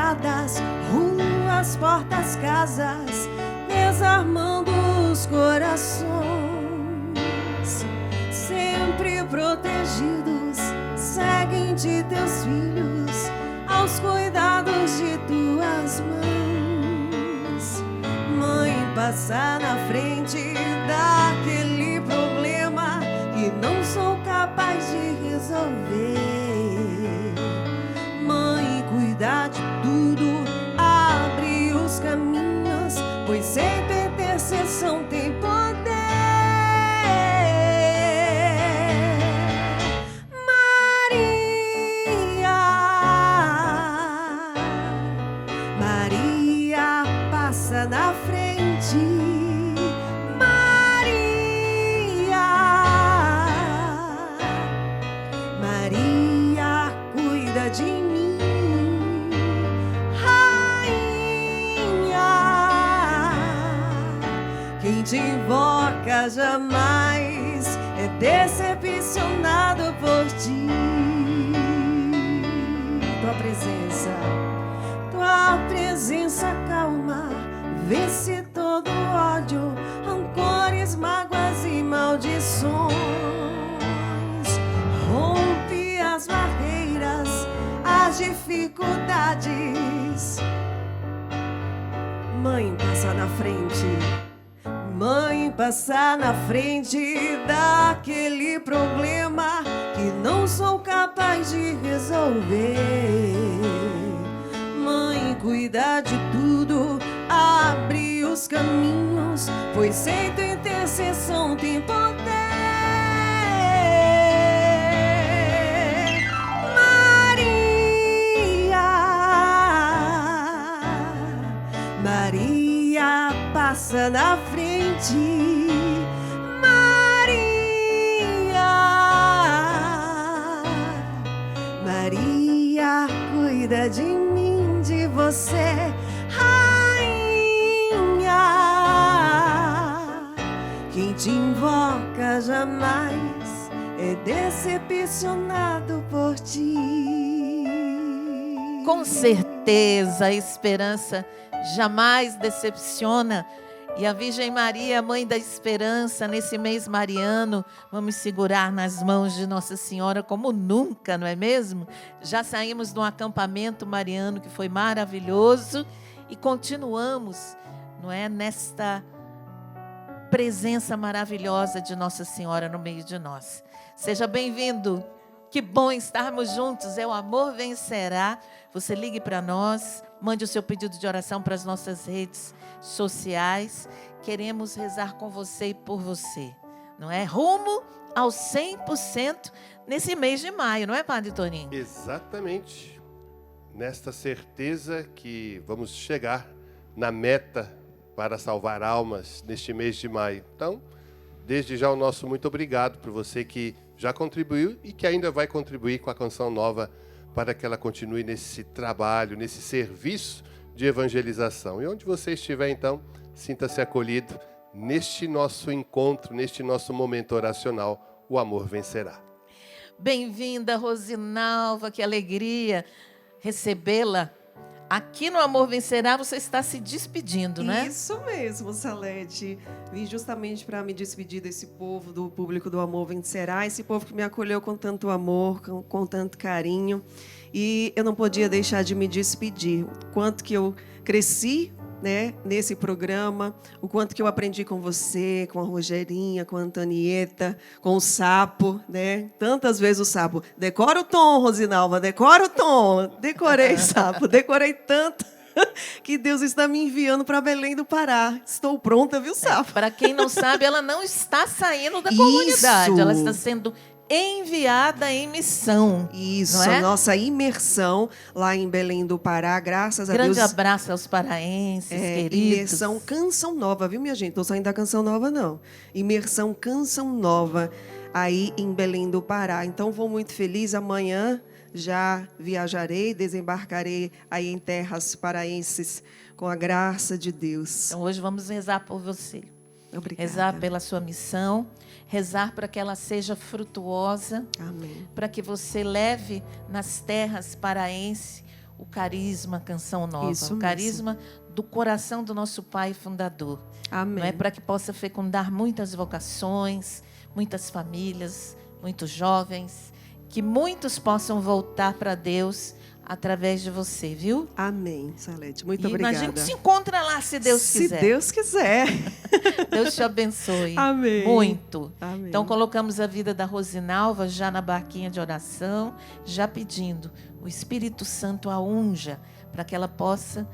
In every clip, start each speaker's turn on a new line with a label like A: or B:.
A: estradas, ruas, portas, casas, desarmando os corações, sempre protegidos, seguem de teus filhos, aos cuidados de tuas mãos. Mãe, passa na frente daquele problema que não sou capaz de resolver. Mãe, cuida de tudo, abre os caminhos, pois sem tua intercessão tem poder. Maria passa na frente. Maria cuida de mim. Rainha, quem te invoca jamais é decepcionado por ti. Tua presença calma, vence todo ódio, rancores, mágoas e maldições. Rompe as barreiras, as dificuldades. Mãe, passa na frente. Mãe, passa na frente daquele problema que não sou capaz de resolver. Mãe, cuida de tudo, abre os caminhos, pois sem tua intercessão tem poder. Maria passa na frente. Maria cuida de mim, de você, rainha. Quem te invoca jamais é decepcionado por ti.
B: Com certeza, a esperança jamais decepciona. E a Virgem Maria, Mãe da Esperança, nesse mês mariano, vamos segurar nas mãos de Nossa Senhora como nunca, não é mesmo? Já saímos de um acampamento mariano que foi maravilhoso e continuamos, não é, nesta presença maravilhosa de Nossa Senhora no meio de nós. Seja bem-vindo. Que bom estarmos juntos. É o Amor Vencerá. Você ligue para nós, mande o seu pedido de oração para as nossas redes sociais. Queremos rezar com você e por você, não é? Rumo ao 100% nesse mês de maio, não é, Padre Toninho?
C: Exatamente. Nesta certeza que vamos chegar na meta para salvar almas neste mês de maio. Então, desde já o nosso muito obrigado por você que já contribuiu e que ainda vai contribuir com a Canção Nova para que ela continue nesse trabalho, nesse serviço de evangelização. E onde você estiver, então, sinta-se acolhido neste nosso encontro, neste nosso momento oracional, o amor vencerá.
B: Bem-vinda, Rosinalva, que alegria recebê-la. Aqui no Amor Vencerá você está se despedindo, né?
A: Isso mesmo, Salete. Vim justamente para me despedir desse povo, do público do Amor Vencerá, esse povo que me acolheu com tanto amor, com tanto carinho. E eu não podia deixar de me despedir. O quanto que eu cresci, né, nesse programa, o quanto que eu aprendi com você, com a Rogerinha, com a Antonieta, com o Sapo, né? Tantas vezes o Sapo. Decora o tom, Rosinalva, decora o tom. Decorei, Sapo, decorei tanto que Deus está me enviando para Belém do Pará. Estou pronta, viu, Sapo?
B: Para quem não sabe, ela não está saindo da comunidade, ela está sendo enviada em missão.
A: Isso,
B: não é?
A: A nossa imersão lá em Belém do Pará, graças a Deus.
B: Grande abraço aos paraenses, queridos.
A: Imersão Canção Nova, viu, minha gente? Não estou saindo da Canção Nova, não. Imersão Canção Nova, aí em Belém do Pará. Então, vou muito feliz. Amanhã já viajarei, desembarcarei aí em terras paraenses, com a graça de Deus.
B: Então, hoje vamos rezar por você.
A: Obrigada.
B: Rezar pela sua missão, rezar para que ela seja frutuosa.
A: Amém.
B: Para que você leve nas terras paraenses o carisma Canção Nova,
A: Isso
B: o
A: mesmo.
B: carisma do coração do nosso Pai fundador.
A: Amém.
B: Não é para que possa fecundar muitas vocações, muitas famílias, muitos jovens, que muitos possam voltar para Deus através de você, viu?
A: Amém, Salete. Muito
B: E
A: obrigada.
B: a gente se encontra lá, se Deus quiser.
A: Se Deus quiser.
B: Deus te abençoe.
A: Amém.
B: Muito.
A: Amém.
B: Então, colocamos a vida da Rosinalva já na barquinha de oração, já pedindo o Espírito Santo a unja, para que ela possa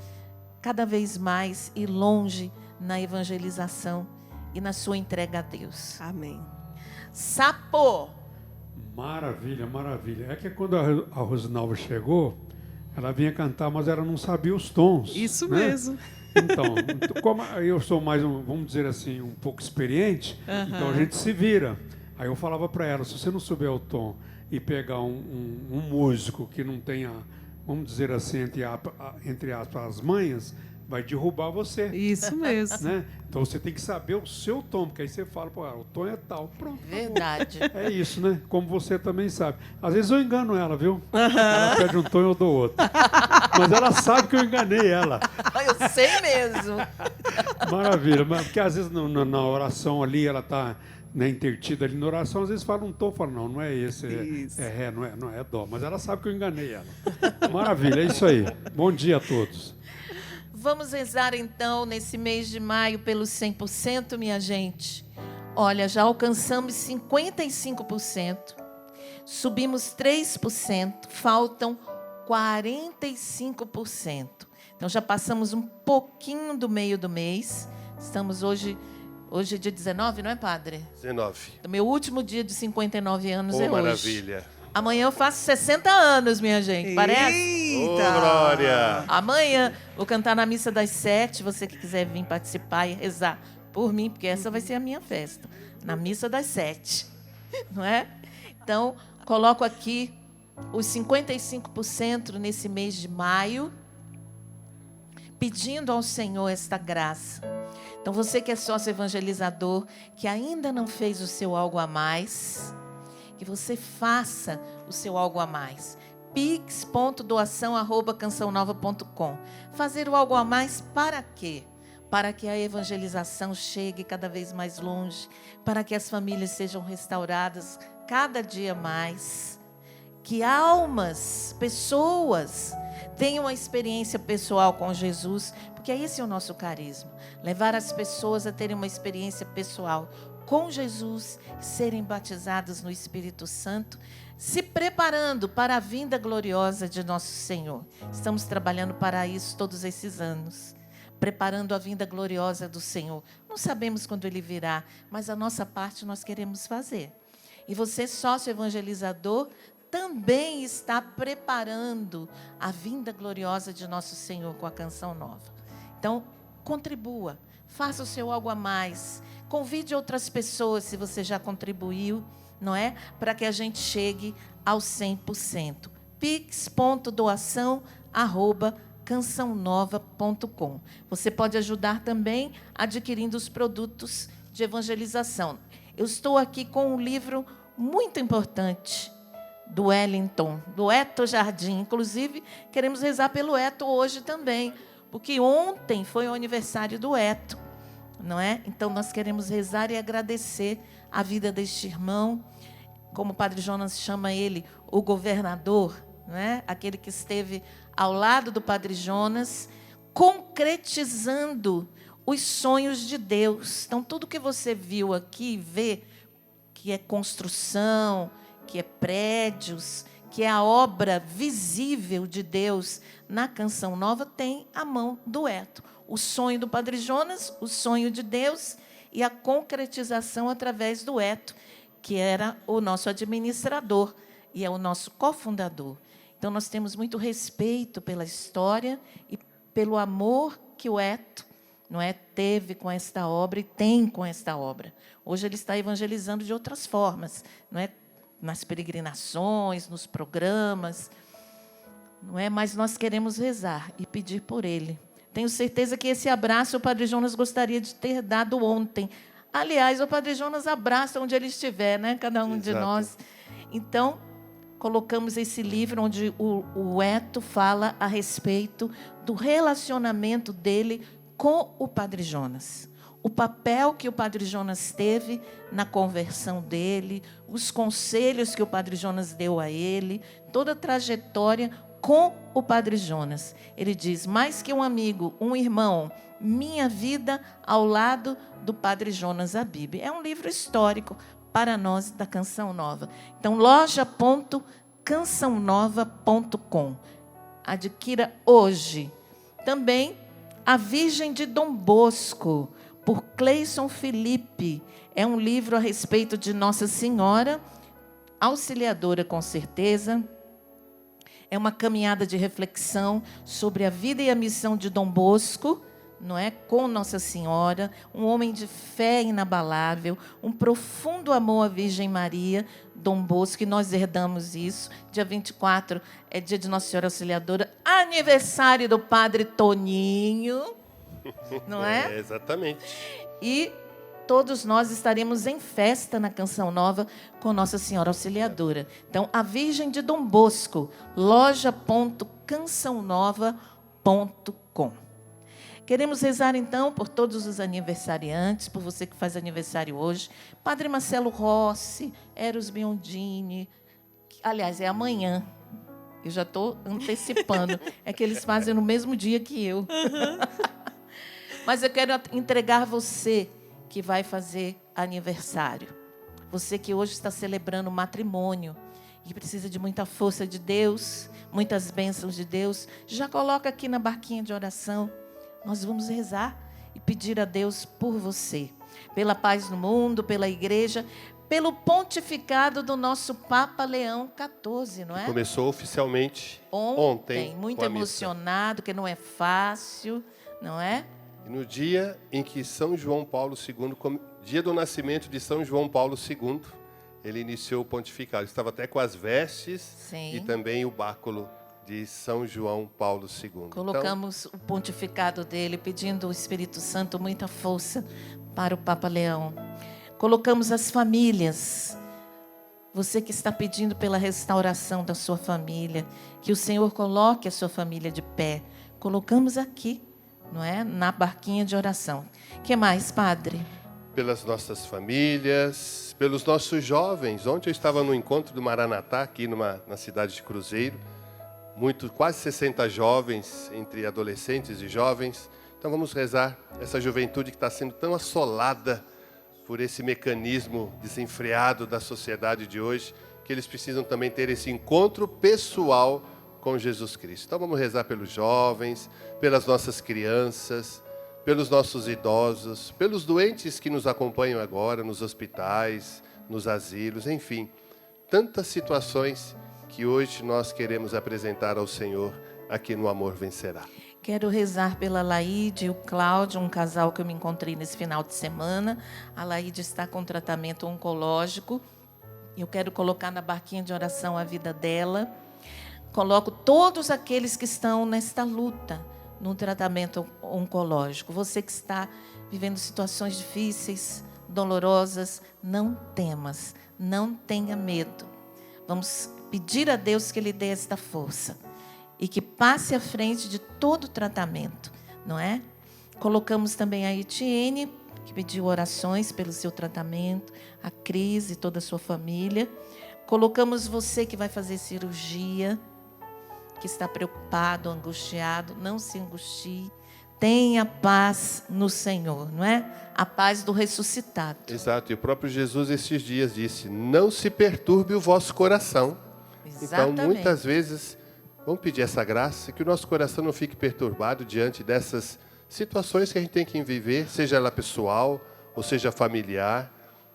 B: cada vez mais ir longe na evangelização e na sua entrega a Deus.
A: Amém.
B: Sapo!
D: Maravilha, maravilha. É que quando a Rosinalva chegou, ela vinha cantar, mas ela não sabia os tons.
A: Isso
D: né?
A: mesmo.
D: Então, como eu sou mais, vamos dizer assim, um pouco experiente, então a gente se vira. Aí eu falava para ela, se você não souber o tom e pegar um músico que não tenha, vamos dizer assim, entre aspas, as manhas, vai derrubar você.
A: Isso mesmo.
D: Né? Então você tem que saber o seu tom, porque aí você fala, pô, o tom é tal, pronto.
B: Verdade.
D: É isso, né? Como você também sabe. Às vezes eu engano ela, viu? Ela pede um tom e eu dou outro. Mas ela sabe que eu enganei ela.
B: Eu sei mesmo.
D: Maravilha. Porque às vezes na oração ali, ela está intertida ali na oração, às vezes fala um tom, fala, não é esse,
A: Isso.
D: é ré, não é dó. Mas ela sabe que eu enganei ela. Maravilha, é isso aí. Bom dia a todos.
B: Vamos rezar então nesse mês de maio pelo 100%, minha gente. Olha, já alcançamos 55%, subimos 3%, faltam 45%. Então já passamos um pouquinho do meio do mês. Estamos hoje é dia 19, não é, padre?
C: 19.
B: O meu último dia de 59 anos
C: Oh,
B: é hoje.
C: maravilha.
B: Amanhã eu faço 60 anos, minha gente. Parece?
C: Ô, glória.
B: Amanhã vou cantar na missa das 7. Você que quiser vir participar e rezar por mim, porque essa vai ser a minha festa. Na missa das 7. Não é? Então, coloco aqui os 55% nesse mês de maio, pedindo ao Senhor esta graça. Então, você que é sócio evangelizador, que ainda não fez o seu algo a mais, que você faça o seu algo a mais. pix.doação@cançãonova.com. Fazer o algo a mais para quê? Para que a evangelização chegue cada vez mais longe, para que as famílias sejam restauradas cada dia mais, que almas, pessoas tenham uma experiência pessoal com Jesus, porque esse é o nosso carisma, levar as pessoas a terem uma experiência pessoal com Jesus, serem batizadas no Espírito Santo, se preparando para a vinda gloriosa de nosso Senhor. Estamos trabalhando para isso todos esses anos, preparando a vinda gloriosa do Senhor. Não sabemos quando Ele virá, mas a nossa parte nós queremos fazer. E você, sócio evangelizador, também está preparando a vinda gloriosa de nosso Senhor com a Canção Nova. Então, contribua, faça o seu algo a mais, convide outras pessoas, se você já contribuiu, não é? Para que a gente chegue aos 100%. pix.doação@cançãonova.com. Você pode ajudar também adquirindo os produtos de evangelização. Eu estou aqui com um livro muito importante do Wellington, do Eto Jardim. Inclusive, queremos rezar pelo Eto hoje também, porque ontem foi o aniversário do Eto, não é? Então, nós queremos rezar e agradecer a vida deste irmão, como o Padre Jonas chama ele, o governador, não é? Aquele que esteve ao lado do Padre Jonas, concretizando os sonhos de Deus. Então, tudo que você viu aqui e vê, que é construção, que é prédios, que é a obra visível de Deus na Canção Nova, tem a mão do Eto. O sonho do Padre Jonas, o sonho de Deus e a concretização através do Eto, que era o nosso administrador e é o nosso cofundador. Então, nós temos muito respeito pela história e pelo amor que o Eto, não é, teve com esta obra e tem com esta obra. Hoje ele está evangelizando de outras formas, não é? Nas peregrinações, nos programas, não é? Mas nós queremos rezar e pedir por ele. Tenho certeza que esse abraço o Padre Jonas gostaria de ter dado ontem. Aliás, o Padre Jonas abraça onde ele estiver, né? Cada um de
C: Exato.
B: nós. Então, colocamos esse livro onde o Eto fala a respeito do relacionamento dele com o Padre Jonas. O papel que o Padre Jonas teve na conversão dele, os conselhos que o Padre Jonas deu a ele, toda a trajetória com o Padre Jonas. Ele diz, mais que um amigo, um irmão, minha vida ao lado do Padre Jonas Habib. É um livro histórico para nós da Canção Nova. Então, loja.cançãonova.com. Adquira hoje. Também A Virgem de Dom Bosco, por Cleison Felipe. É um livro a respeito de Nossa Senhora, auxiliadora com certeza. É uma caminhada de reflexão sobre a vida e a missão de Dom Bosco, não é? Com Nossa Senhora, um homem de fé inabalável, um profundo amor à Virgem Maria, Dom Bosco, e nós herdamos isso. Dia 24 é dia de Nossa Senhora Auxiliadora, aniversário do Padre Toninho, não é?
C: Exatamente.
B: E todos nós estaremos em festa na Canção Nova com Nossa Senhora Auxiliadora. Então, A Virgem de Dom Bosco, loja.cançãonova.com. Queremos rezar, então, por todos os aniversariantes, por você que faz aniversário hoje. Padre Marcelo Rossi, Eros Biondini, aliás, é amanhã. Eu já estou antecipando. É que eles fazem no mesmo dia que eu. Mas eu quero entregar você que vai fazer aniversário. Você que hoje está celebrando o matrimônio e precisa de muita força de Deus, muitas bênçãos de Deus, já coloca aqui na barquinha de oração. Nós vamos rezar e pedir a Deus por você, pela paz no mundo, pela igreja, pelo pontificado do nosso Papa Leão XIV, não é?
C: Começou oficialmente ontem.
B: Muito
C: com a missa.
B: emocionado, que não é fácil, não é?
C: E no dia em que São João Paulo II, dia do nascimento de São João Paulo II, ele iniciou o pontificado. Ele estava até com as vestes.
B: Sim.
C: E também o báculo de São João Paulo II.
B: Colocamos o pontificado dele, pedindo ao Espírito Santo muita força para o Papa Leão. Colocamos as famílias. Você que está pedindo pela restauração da sua família, que o Senhor coloque a sua família de pé. Colocamos aqui, não é? Na barquinha de oração. O que mais, Padre?
C: Pelas nossas famílias, pelos nossos jovens. Ontem eu estava no encontro do Maranatá, aqui na cidade de Cruzeiro. Quase 60 jovens, entre adolescentes e jovens. Então vamos rezar essa juventude que está sendo tão assolada por esse mecanismo desenfreado da sociedade de hoje, que eles precisam também ter esse encontro pessoal com Jesus Cristo. Então vamos rezar pelos jovens, pelas nossas crianças, pelos nossos idosos, pelos doentes que nos acompanham agora nos hospitais, nos asilos, enfim, tantas situações que hoje nós queremos apresentar ao Senhor aqui no Amor Vencerá.
B: Quero rezar pela Laíde e o Cláudio, um casal que eu me encontrei nesse final de semana. A Laíde está com tratamento oncológico. Eu quero colocar na barquinha de oração a vida dela. Coloco todos aqueles que estão nesta luta, no tratamento oncológico. Você que está vivendo situações difíceis, dolorosas, não temas, não tenha medo. Vamos pedir a Deus que Ele dê esta força e que passe à frente de todo o tratamento, não é? Colocamos também a Etienne, que pediu orações pelo seu tratamento, a Cris e toda a sua família. Colocamos você que vai fazer cirurgia, que está preocupado, angustiado, não se angustie. Tenha paz no Senhor, não é? A paz do ressuscitado.
C: Exato, e o próprio Jesus esses dias disse, não se perturbe o vosso coração.
B: Exatamente.
C: Então, muitas vezes, vamos pedir essa graça, que o nosso coração não fique perturbado diante dessas situações que a gente tem que viver, seja ela pessoal ou seja familiar.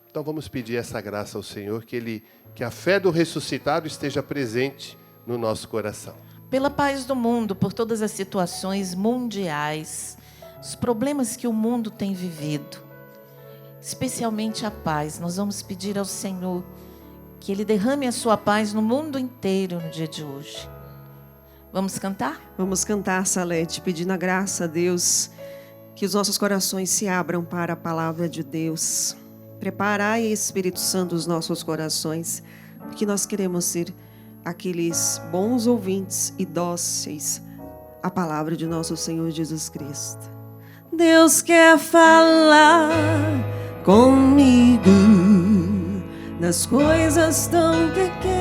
C: Então, vamos pedir essa graça ao Senhor, que a fé do ressuscitado esteja presente no nosso coração.
B: Pela paz do mundo, por todas as situações mundiais, os problemas que o mundo tem vivido, especialmente a paz. Nós vamos pedir ao Senhor que Ele derrame a sua paz no mundo inteiro no dia de hoje. Vamos cantar?
A: Vamos cantar, Salete, pedindo a graça a Deus, que os nossos corações se abram para a palavra de Deus. Preparai, Espírito Santo, os nossos corações, porque nós queremos ser aqueles bons ouvintes e dóceis à palavra de nosso Senhor Jesus Cristo. Deus quer falar comigo nas coisas tão pequenas,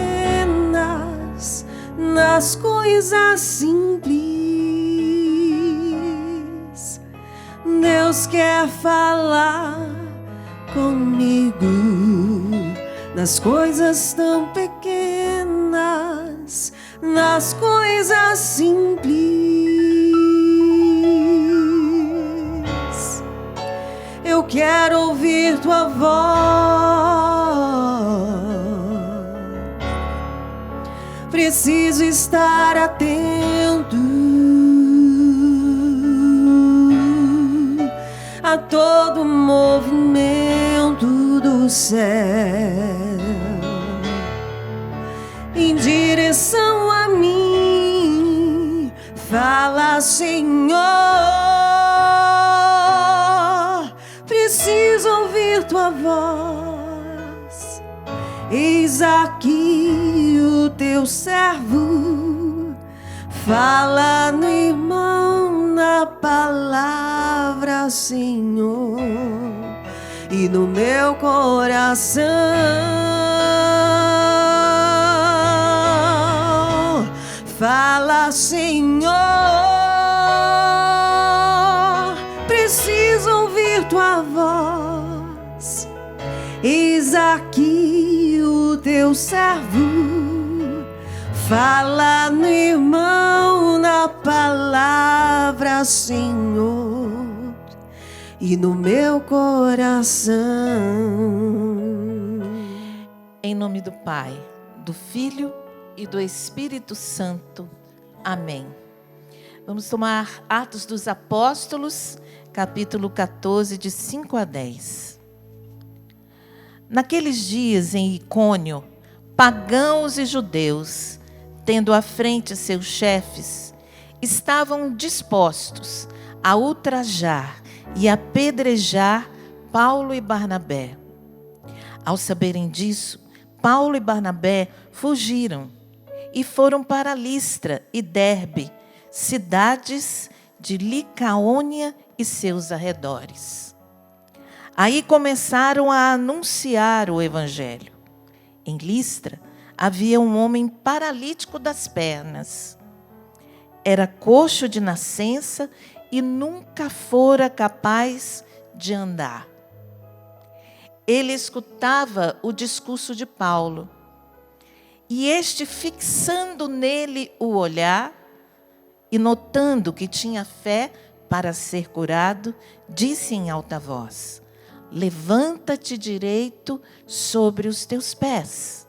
A: nas coisas simples. Deus quer falar comigo nas coisas tão pequenas, nas coisas simples. Eu quero ouvir tua voz, preciso estar atento a todo movimento do céu em direção a mim. Fala, Senhor, preciso ouvir tua voz. Eis aqui o teu servo, fala no irmão na palavra, Senhor, e no meu coração. Fala, Senhor, preciso ouvir tua voz. Eis aqui o teu servo, fala no irmão na palavra, Senhor, e no meu coração.
B: Em nome do Pai, do Filho e do Espírito Santo. Amém. Vamos tomar Atos dos Apóstolos, capítulo 14, de 5 a 10. Naqueles dias em Icônio, pagãos e judeus, tendo à frente seus chefes, estavam dispostos a ultrajar e apedrejar Paulo e Barnabé. Ao saberem disso, Paulo e Barnabé fugiram e foram para Listra e Derbe, cidades de Licaônia e seus arredores. Aí começaram a anunciar o evangelho. Em Listra havia um homem paralítico das pernas. Era coxo de nascença e nunca fora capaz de andar. Ele escutava o discurso de Paulo, e este, fixando nele o olhar e notando que tinha fé para ser curado, disse em alta voz: levanta-te direito sobre os teus pés.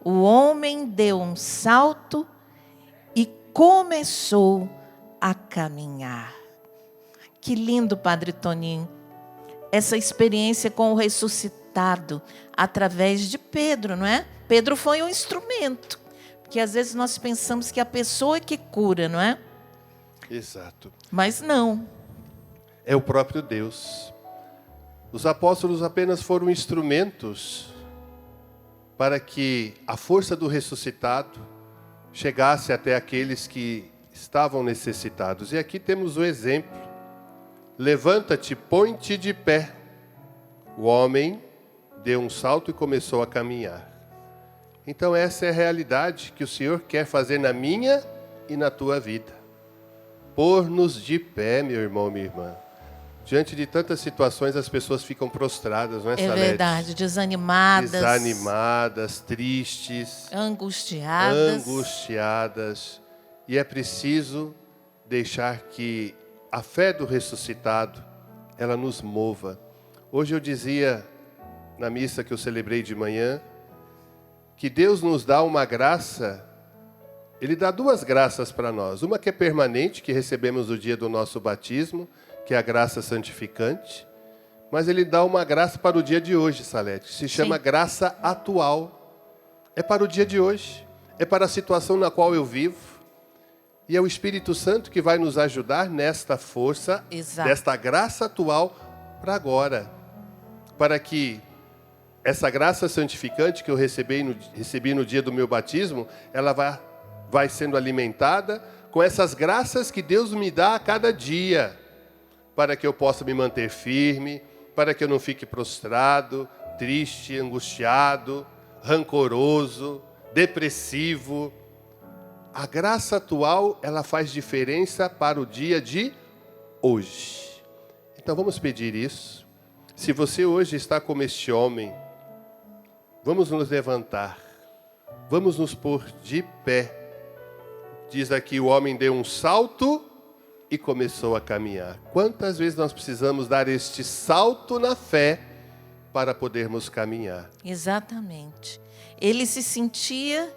B: O homem deu um salto e começou a caminhar. Que lindo, Padre Toninho, essa experiência com o ressuscitado através de Pedro, não é? Pedro foi um instrumento, porque às vezes nós pensamos que a pessoa é que cura, não é?
C: Exato.
B: Mas não.
C: É o próprio Deus. Os apóstolos apenas foram instrumentos para que a força do ressuscitado chegasse até aqueles que estavam necessitados. E aqui temos o exemplo. Levanta-te, põe-te de pé. O homem deu um salto e começou a caminhar. Então essa é a realidade que o Senhor quer fazer na minha e na tua vida. Pôr-nos de pé, meu irmão, minha irmã. Diante de tantas situações, as pessoas ficam prostradas, não é, Salete?
B: É verdade,
C: Desanimadas, tristes, angustiadas. E é preciso deixar que a fé do ressuscitado, ela nos mova. Hoje eu dizia, na missa que eu celebrei de manhã, que Deus nos dá uma graça, Ele dá duas graças para nós. Uma que é permanente, que recebemos no dia do nosso batismo, que é a graça santificante. Mas Ele dá uma graça para o dia de hoje, Salete, que se chama graça atual. É para o dia de hoje, é para a situação na qual eu vivo. E é o Espírito Santo que vai nos ajudar nesta força, desta graça atual para agora. Para que essa graça santificante que eu recebi no dia do meu batismo, ela vai sendo alimentada com essas graças que Deus me dá a cada dia, para que eu possa me manter firme, para que eu não fique prostrado, triste, angustiado, rancoroso, depressivo. A graça atual, ela faz diferença para o dia de hoje. Então vamos pedir isso. Se você hoje está como este homem, vamos nos levantar, vamos nos pôr de pé. Diz aqui, o homem deu um salto e começou a caminhar. Quantas vezes nós precisamos dar este salto na fé para podermos caminhar?
B: Exatamente. Ele se sentia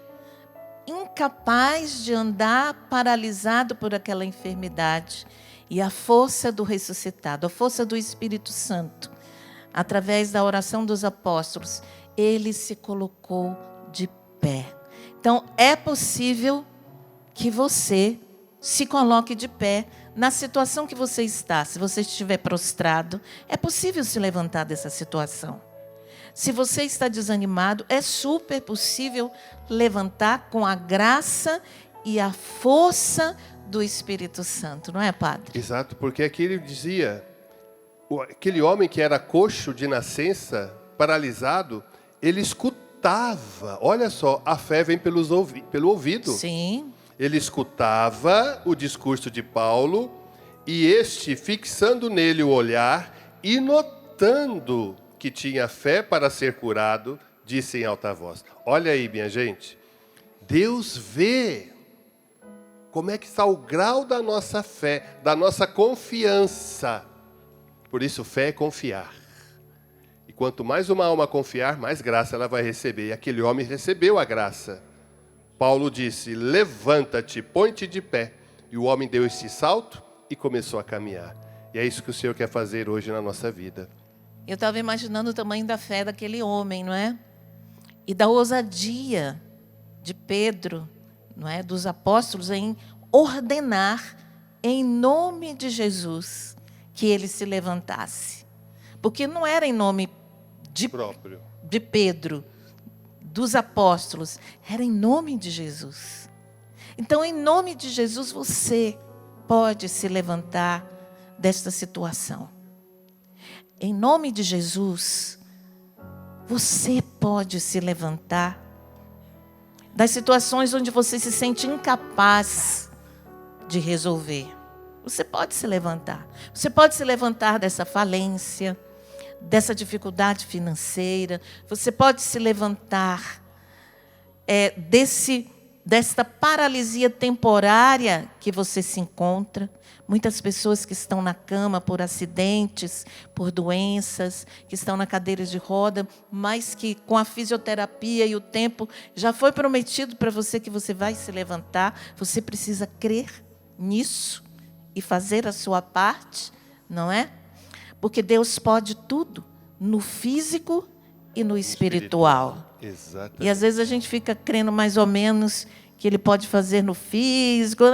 B: incapaz de andar, paralisado por aquela enfermidade. E a força do ressuscitado, a força do Espírito Santo, através da oração dos apóstolos, ele se colocou de pé. Então, é possível que você se coloque de pé na situação que você está. Se você estiver prostrado, é possível se levantar dessa situação. Se você está desanimado, é super possível levantar com a graça e a força do Espírito Santo, não é, Padre?
C: Exato, porque aqui ele dizia, aquele homem que era coxo de nascença, paralisado, ele escutava. Olha só, a fé vem pelo ouvido.
B: Sim.
C: Ele escutava o discurso de Paulo e este, fixando nele o olhar e notando que tinha fé para ser curado, disse em alta voz. Olha aí, minha gente, Deus vê como é que está o grau da nossa fé, da nossa confiança. Por isso, fé é confiar. E quanto mais uma alma confiar, mais graça ela vai receber. E aquele homem recebeu a graça. Paulo disse, levanta-te, põe-te de pé. E o homem deu esse salto e começou a caminhar. E é isso que o Senhor quer fazer hoje na nossa vida.
B: Eu estava imaginando o tamanho da fé daquele homem, não é? E da ousadia de Pedro, não é? Dos apóstolos em ordenar, em nome de Jesus, que ele se levantasse. Porque não era em nome de Pedro, dos apóstolos, era em nome de Jesus. Então, em nome de Jesus, você pode se levantar desta situação. Em nome de Jesus, você pode se levantar das situações onde você se sente incapaz de resolver. Você pode se levantar. Você pode se levantar dessa falência, dessa dificuldade financeira. Você pode se levantar desta paralisia temporária que você se encontra. Muitas pessoas que estão na cama por acidentes, por doenças, que estão na cadeira de roda, mas que com a fisioterapia e o tempo já foi prometido para você que você vai se levantar. Você precisa crer nisso e fazer a sua parte, não é? Porque Deus pode tudo, no físico e no espiritual.
C: Exatamente.
B: E às vezes a gente fica crendo mais ou menos que Ele pode fazer no físico,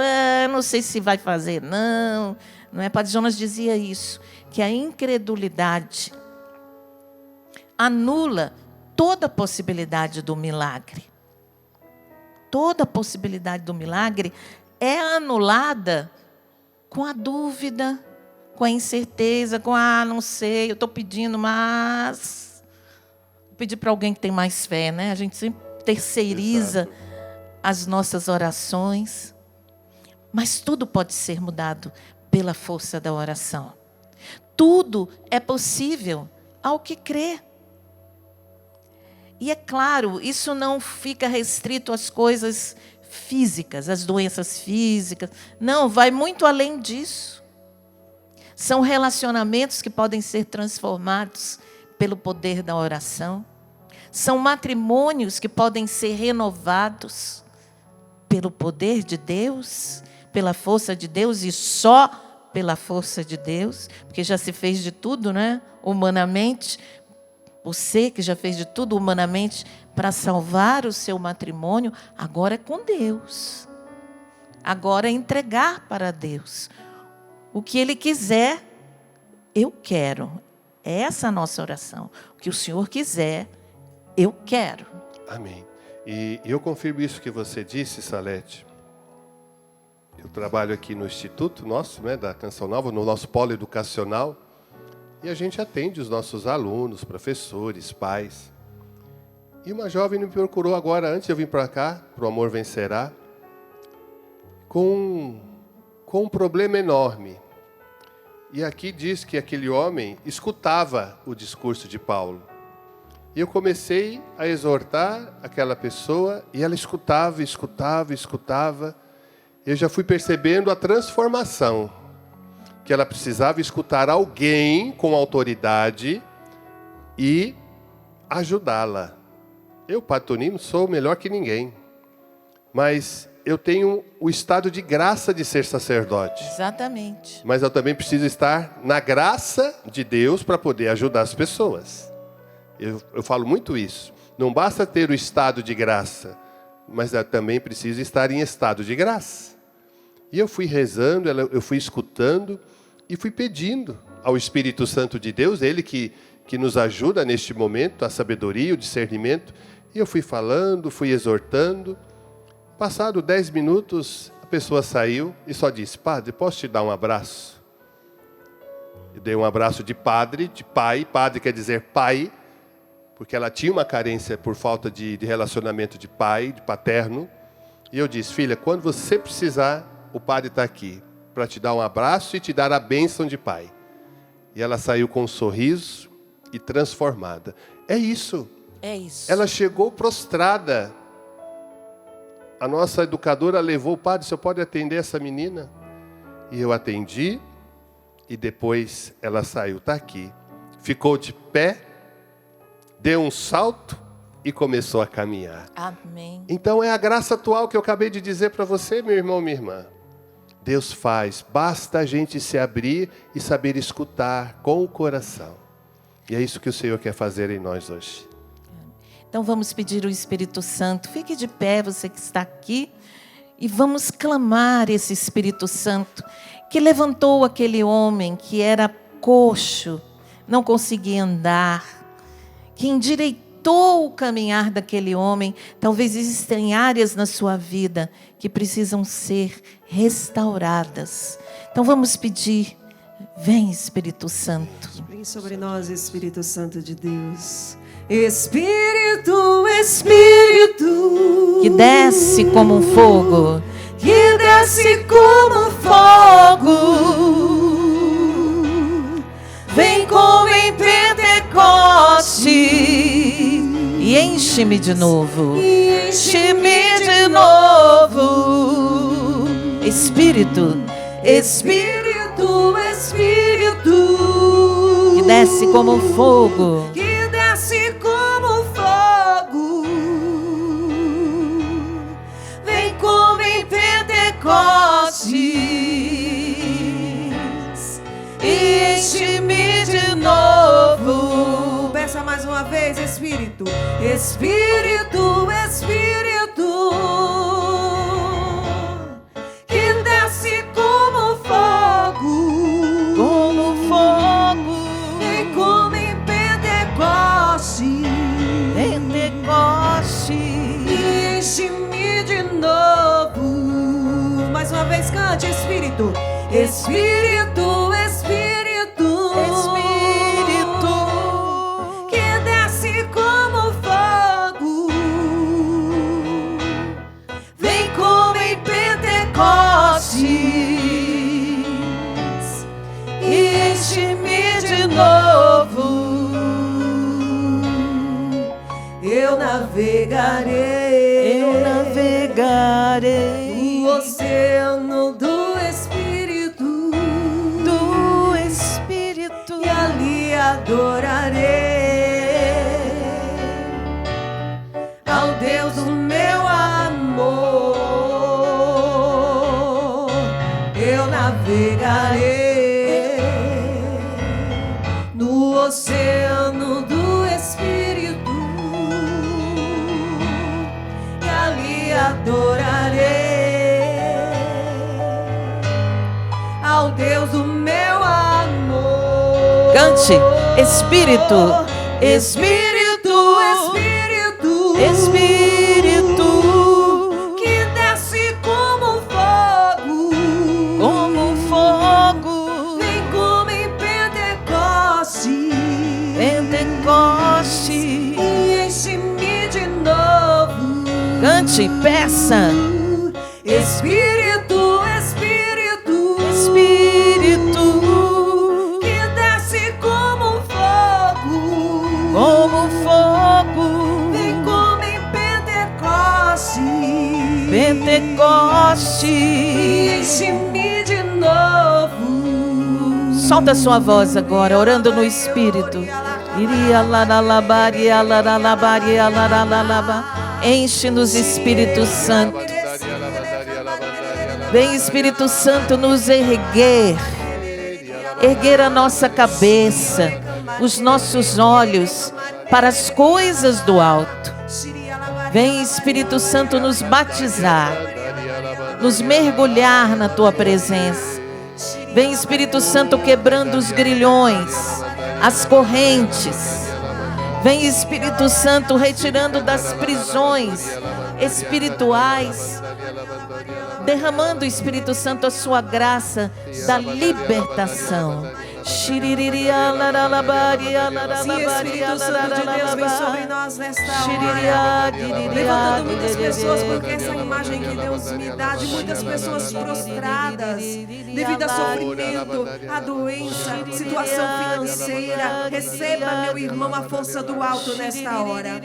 B: não sei se vai fazer, não é? Padre Jonas dizia isso, que a incredulidade anula toda a possibilidade do milagre. Toda a possibilidade do milagre é anulada com a dúvida, com a incerteza, com não sei, eu estou pedindo, mas... Vou pedir para alguém que tem mais fé, né? A gente sempre terceiriza...
C: Exato.
B: As nossas orações, mas tudo pode ser mudado pela força da oração. Tudo é possível ao que crê. E é claro, isso não fica restrito às coisas físicas, às doenças físicas. Não, vai muito além disso. São relacionamentos que podem ser transformados pelo poder da oração. São matrimônios que podem ser renovados pelo poder de Deus, pela força de Deus e só pela força de Deus, porque já se fez de tudo, né? Humanamente, você que já fez de tudo humanamente para salvar o seu matrimônio, agora é com Deus. Agora é entregar para Deus. O que Ele quiser, eu quero. É essa a nossa oração. O que o Senhor quiser, eu quero.
C: Amém. E eu confirmo isso que você disse, Salete. Eu trabalho aqui no instituto nosso, né, da Canção Nova, no nosso polo educacional, e a gente atende os nossos alunos, professores, pais. E uma jovem me procurou agora, antes de eu vir para cá, para o Amor Vencerá, com um problema enorme. E aqui diz que aquele homem escutava o discurso de Paulo. E eu comecei a exortar aquela pessoa, e ela escutava, escutava, escutava. Eu já fui percebendo a transformação, que ela precisava escutar alguém com autoridade e ajudá-la. Eu, Padre Tonino, sou melhor que ninguém, mas eu tenho o estado de graça de ser sacerdote.
B: Exatamente.
C: Mas eu também preciso estar na graça de Deus para poder ajudar as pessoas. Eu falo muito isso. Não basta ter o estado de graça, mas eu também preciso estar em estado de graça. E eu fui rezando, eu fui escutando e fui pedindo ao Espírito Santo de Deus, Ele que nos ajuda neste momento, a sabedoria, o discernimento. E eu fui falando, fui exortando. Passado 10 minutos, a pessoa saiu e só disse: Padre, posso te dar um abraço? Eu dei um abraço de padre, de pai. Padre quer dizer pai, porque ela tinha uma carência por falta de relacionamento de pai, de paterno. E eu disse: filha, quando você precisar, o padre está aqui para te dar um abraço e te dar a bênção de pai. E ela saiu com um sorriso e transformada. É isso.
B: É isso.
C: Ela chegou prostrada. A nossa educadora levou: o padre, o senhor pode atender essa menina? E eu atendi, e depois ela saiu, está aqui. Ficou de pé, deu um salto e começou a caminhar.
B: Amém.
C: Então é a graça atual que eu acabei de dizer para você, meu irmão, minha irmã. Deus faz, basta a gente se abrir e saber escutar com o coração. E é isso que o Senhor quer fazer em nós hoje.
B: Então vamos pedir o Espírito Santo. Fique de pé, você que está aqui, e vamos clamar esse Espírito Santo que levantou aquele homem que era coxo, não conseguia andar, que endireitou o caminhar daquele homem. Talvez existem áreas na sua vida que precisam ser restauradas. Então vamos pedir: vem, Espírito Santo.
A: Vem sobre nós, Espírito Santo de Deus. Espírito, Espírito,
B: Que desce como um fogo,
A: que desce como fogo, vem como em Pentecoste
B: e enche-me de novo.
A: e enche-me de novo.
B: Espírito,
A: Espírito, Espírito,
B: que desce como um fogo,
A: que desce como fogo, vem como em Pentecostes e enche-me de novo. Peça mais uma vez: Espírito, Espírito, Espírito, que desce como fogo, vem como em Pentecoste, e enche-me de novo. Mais uma vez, cante: Espírito, Espírito, Espírito,
B: Espírito,
A: que desce como fogo, vem como em Pentecostes e enche-me de novo. Eu navegarei no oceano do Espírito, e ali adorarei ao Deus do meu amor. Eu navegarei no oceano do Espírito, e ali adorarei ao Deus do meu amor.
B: Cante: Espírito,
A: Espírito, Espírito,
B: Espírito
A: que desce como fogo,
B: como fogo,
A: vem como em Pentecoste,
B: Pentecoste.
A: e enche-me de novo.
B: Cante, peça.
A: Espírito, Espírito,
B: Espírito
A: que desce como fogo,
B: como fogo,
A: vem como em Pentecoste,
B: Pentecoste.
A: e enche-me de novo.
B: Solta sua voz agora, orando no Espírito. Iria laralabaria, laralabaria, laralaba. Enche-nos, Espírito Santo. Vem, Espírito Santo, nos erguer a nossa cabeça, os nossos olhos para as coisas do alto. Vem, Espírito Santo, nos batizar, nos mergulhar na tua presença. Vem, Espírito Santo, quebrando os grilhões, as correntes. Vem, Espírito Santo, retirando das prisões espirituais, derramando, Espírito Santo, a sua graça da libertação.
A: Sim, Espírito Santo de Deus, vem sobre nós nesta hora, levantando muitas pessoas, porque essa imagem que Deus me dá de muitas pessoas prostradas devido a sofrimento, a doença, situação financeira. Receba, meu irmão, a força do alto nesta hora.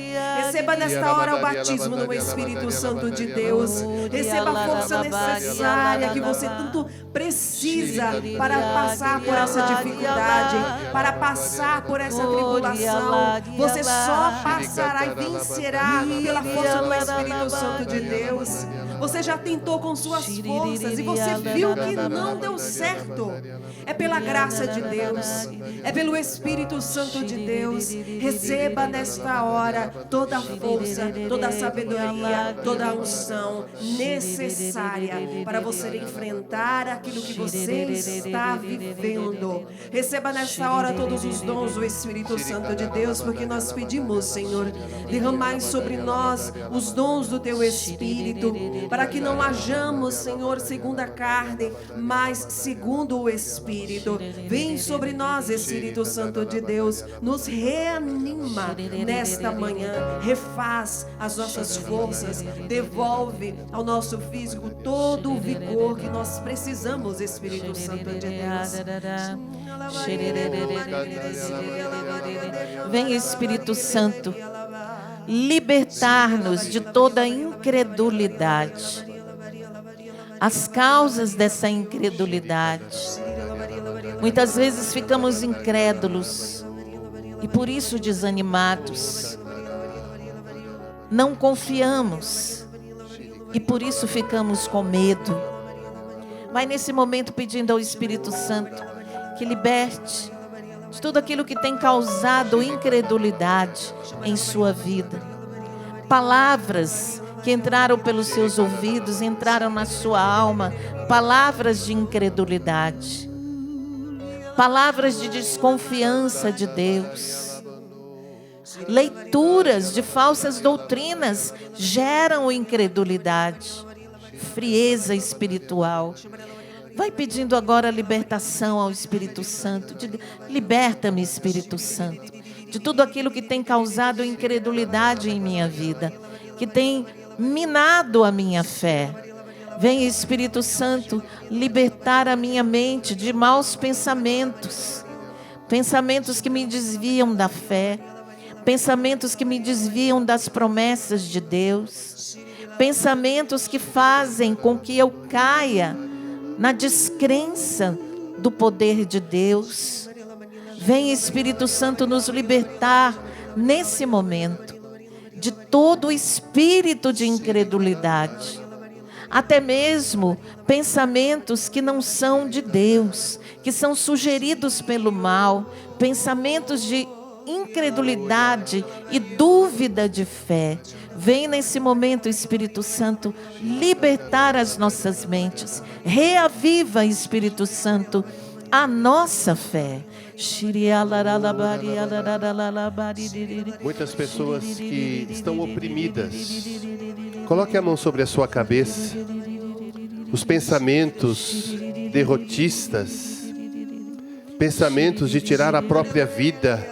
A: Receba nesta hora o batismo no Espírito Santo de Deus. Receba a força necessária que você tanto precisa para passar por essa dificuldade, para passar por essa tribulação. Você só passará e vencerá pela força do Espírito Santo de Deus. Você já tentou com suas forças e você viu que não deu certo. É pela graça de Deus, é pelo Espírito Santo de Deus. Receba nesta hora toda a força, toda a sabedoria, toda a unção necessária para você enfrentar aquilo que você está vivendo. Receba nesta hora todos os dons do Espírito Santo de Deus, porque nós pedimos, Senhor, derramai sobre nós os dons do Teu Espírito, para que não hajamos, Senhor, segundo a carne, mas segundo o Espírito. Vem sobre nós, Espírito Santo de Deus, nos reanima nesta manhã, refaz as nossas forças, devolve ao nosso físico todo o vigor que nós precisamos, Espírito Santo de Deus.
B: Vem, Espírito Santo, libertar-nos de toda incredulidade, as causas dessa incredulidade. Muitas vezes ficamos incrédulos e por isso desanimados. Não confiamos e por isso ficamos com medo. Vai nesse momento pedindo ao Espírito Santo que liberte de tudo aquilo que tem causado incredulidade em sua vida. Palavras que entraram pelos seus ouvidos, entraram na sua alma, palavras de incredulidade, palavras de desconfiança de Deus. Leituras de falsas doutrinas geram incredulidade, frieza espiritual. Vai pedindo agora libertação ao Espírito Santo. Liberta-me, Espírito Santo, de tudo aquilo que tem causado incredulidade em minha vida, que tem minado a minha fé. Vem, Espírito Santo, libertar a minha mente de maus pensamentos, pensamentos que me desviam da fé, pensamentos que me desviam das promessas de Deus, pensamentos que fazem com que eu caia na descrença do poder de Deus. Vem, Espírito Santo, nos libertar nesse momento de todo o espírito de incredulidade, até mesmo pensamentos que não são de Deus, que são sugeridos pelo mal, pensamentos de incredulidade e dúvida de fé. Vem nesse momento, Espírito Santo, libertar as nossas mentes. Reaviva, Espírito Santo, a nossa fé.
C: Muitas pessoas que estão oprimidas. Coloque a mão sobre a sua cabeça. Os pensamentos derrotistas, pensamentos de tirar a própria vida.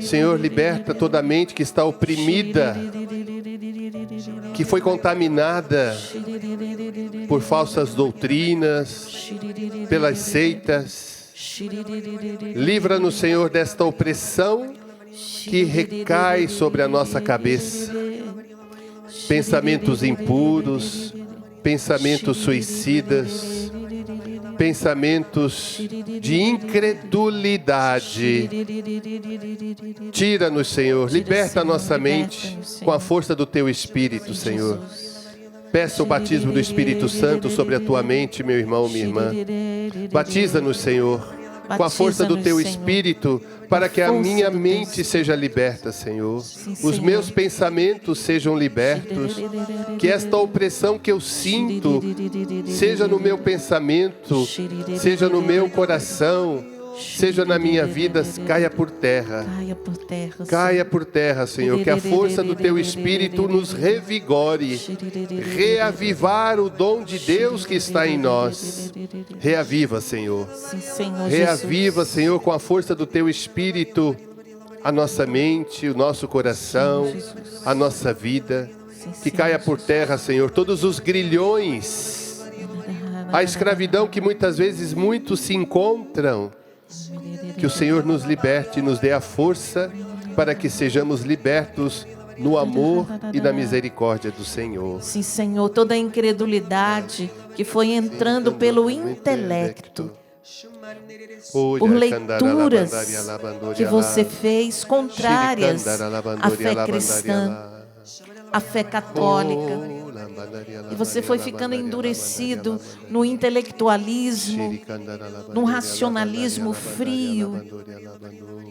C: Senhor, liberta toda a mente que está oprimida, que foi contaminada por falsas doutrinas, pelas seitas. Livra-nos, Senhor, desta opressão que recai sobre a nossa cabeça. Pensamentos impuros, pensamentos suicidas, pensamentos de incredulidade. Tira-nos, Senhor, liberta a nossa mente com a força do Teu Espírito, Senhor. Peça o batismo do Espírito Santo sobre a tua mente, meu irmão, minha irmã. Batiza-nos, Senhor, com a força do Teu Espírito, para que a minha mente seja liberta, Senhor. Os meus pensamentos sejam libertos. Que esta opressão que eu sinto, seja no meu pensamento, seja no meu coração, seja na minha vida, caia por terra. Caia por terra, Senhor. Que a força do Teu Espírito nos revigore. Reavivar o dom de Deus que está em nós. Reaviva, Senhor. Reaviva, Senhor, com a força do Teu Espírito, a nossa mente, o nosso coração, a nossa vida. Que caia por terra, Senhor, todos os grilhões, a escravidão que muitas vezes muitos se encontram. Que o Senhor nos liberte e nos dê a força para que sejamos libertos no amor e na misericórdia do Senhor.
B: Sim, Senhor, toda a incredulidade que foi entrando pelo intelecto, por leituras que você fez contrárias à fé cristã, à fé católica. E você foi ficando endurecido no intelectualismo, no racionalismo frio.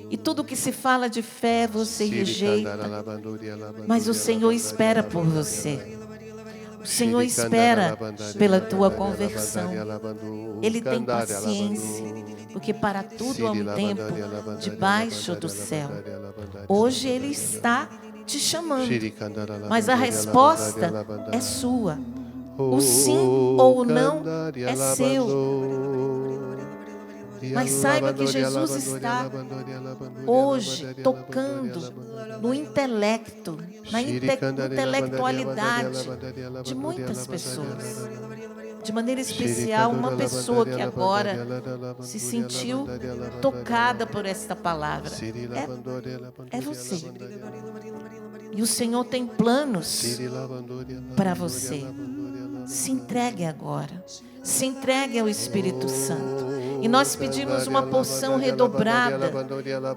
B: E tudo que se fala de fé você rejeita. Mas o Senhor espera por você. O Senhor espera pela tua conversão. Ele tem paciência, porque para tudo há um tempo debaixo do céu. Hoje Ele está te chamando, mas a resposta é sua. O sim ou o não é seu. Mas saiba que Jesus está hoje tocando no intelecto, na intelectualidade de muitas pessoas. De maneira especial, uma pessoa que agora se sentiu tocada por esta palavra. É você. E o Senhor tem planos para você. Se entregue agora. Se entregue ao Espírito Santo. E nós pedimos uma porção redobrada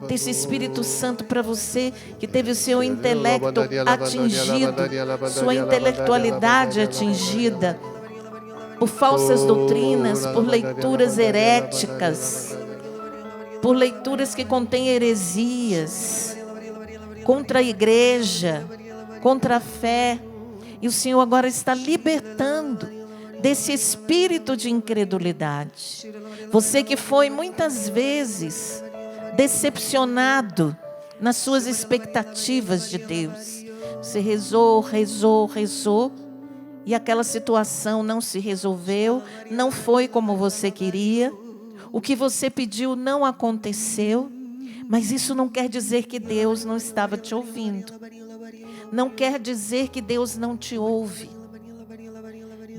B: desse Espírito Santo para você que teve o seu intelecto atingido, sua intelectualidade atingida por falsas doutrinas, por leituras heréticas, por leituras que contêm heresias contra a igreja, contra a fé. E o Senhor agora está libertando desse espírito de incredulidade. Você que foi muitas vezes decepcionado nas suas expectativas de Deus. Você rezou, e aquela situação não se resolveu, não foi como você queria. O que você pediu não aconteceu. Mas isso não quer dizer que Deus não estava te ouvindo. Não quer dizer que Deus não te ouve.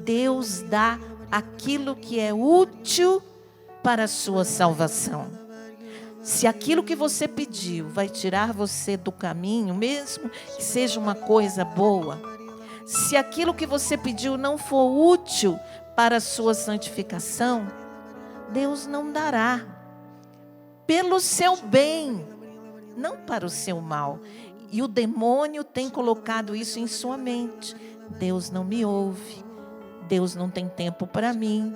B: Deus dá aquilo que é útil para a sua salvação. Se aquilo que você pediu vai tirar você do caminho, mesmo que seja uma coisa boa, se aquilo que você pediu não for útil para a sua santificação, Deus não dará. Pelo seu bem, não para o seu mal. E o demônio tem colocado isso em sua mente. Deus não me ouve. Deus não tem tempo para mim.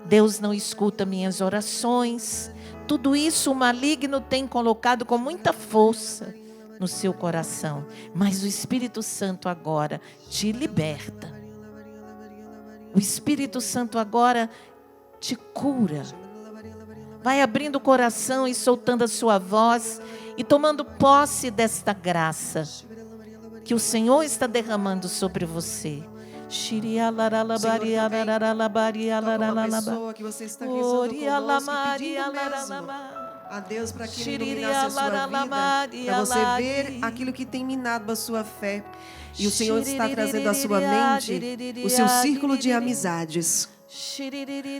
B: Deus não escuta minhas orações. Tudo isso o maligno tem colocado com muita força no seu coração. Mas o Espírito Santo agora te liberta. O Espírito Santo agora te cura. Vai abrindo o coração e soltando a sua voz e tomando posse desta graça que o Senhor está derramando sobre você.
A: Toca uma pessoa que você está rezando conosco e pedindo mesmo a Deus para que Ele iluminasse a sua vida, para você ver aquilo que tem minado a sua fé. E o Senhor está trazendo à sua mente o seu círculo de amizades.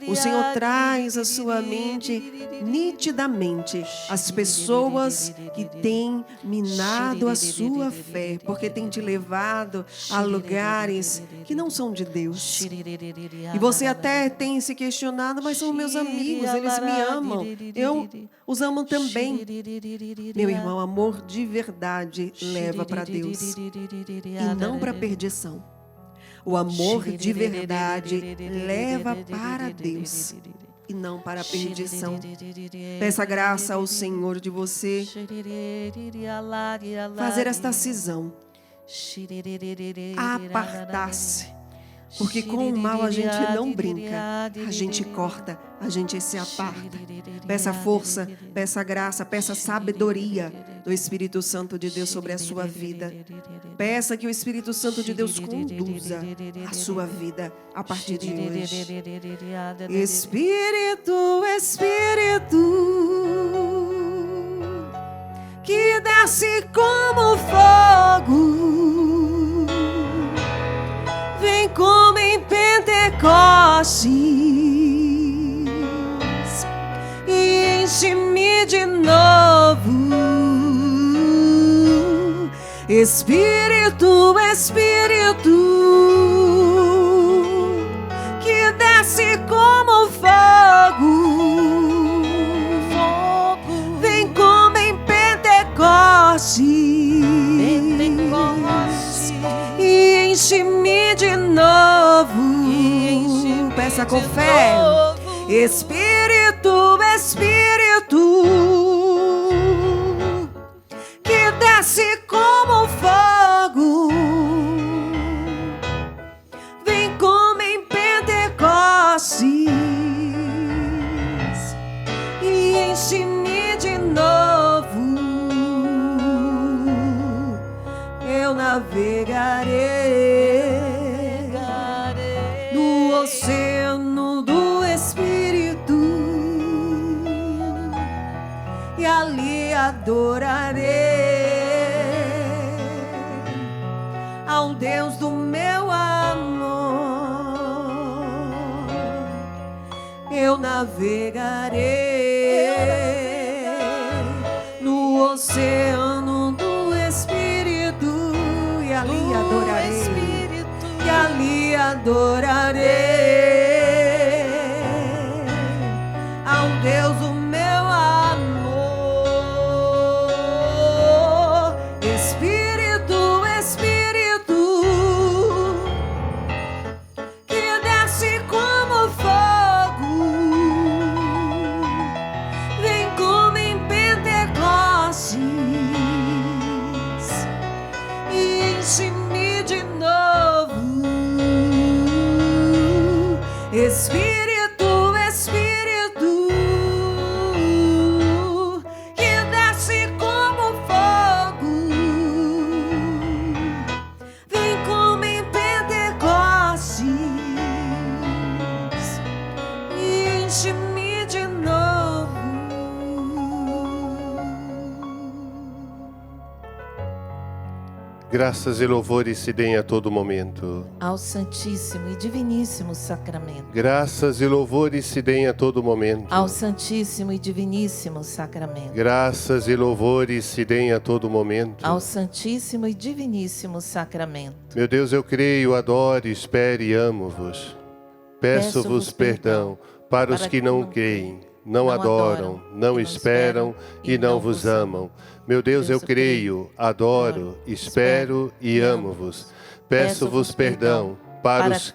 A: O Senhor traz à sua mente nitidamente as pessoas que têm minado a sua fé, porque têm te levado a lugares que não são de Deus. E você até tem se questionado, mas são meus amigos, eles me amam, eu os amo também. Meu irmão, amor de verdade leva para Deus e não para a perdição. O amor de verdade leva para Deus e não para a perdição. Peça graça ao Senhor de você fazer esta cisão, apartar-se. Porque com o mal a gente não brinca, a gente corta, a gente se aparta. Peça força, peça graça, peça sabedoria do Espírito Santo de Deus sobre a sua vida. Peça que o Espírito Santo de Deus conduza a sua vida a partir de hoje. Espírito, Espírito, que desce como fogo, vem como em Pentecostes e enche-me de novo. Espírito, Espírito, que desce como fogo, vem como em Pentecostes e enche-me de novo. Peça com fé. Espírito, Espírito, que desce como fogo, vem como em Pentecostes e enche-me de novo. Eu navegarei no oceano do Espírito e ali adorarei ao Deus do meu amor. Eu navegarei no oceano do Espírito e ali adorarei. E ali adorarei ao Deus do meu amor. Espírito, Espírito, que desce como fogo, vem como em Pentecostes e enche-me de novo. Espírito, Espírito, que desce como fogo, vem como em Pentecostes e enche-me de novo.
C: Graças e louvores se deem a todo momento.
B: Ao Santíssimo e Diviníssimo Sacramento.
C: Graças e louvores se deem a todo momento.
B: Ao Santíssimo e Diviníssimo Sacramento.
C: Graças e louvores se deem a todo momento.
B: Ao Santíssimo e Diviníssimo Sacramento.
C: Meu Deus, eu creio, adoro, espero e amo-vos. Peço-vos perdão para os que não creem, não adoram, não esperam e não vos amam. Meu Deus, eu creio, adoro, espero e amo-vos. Peço-vos perdão para os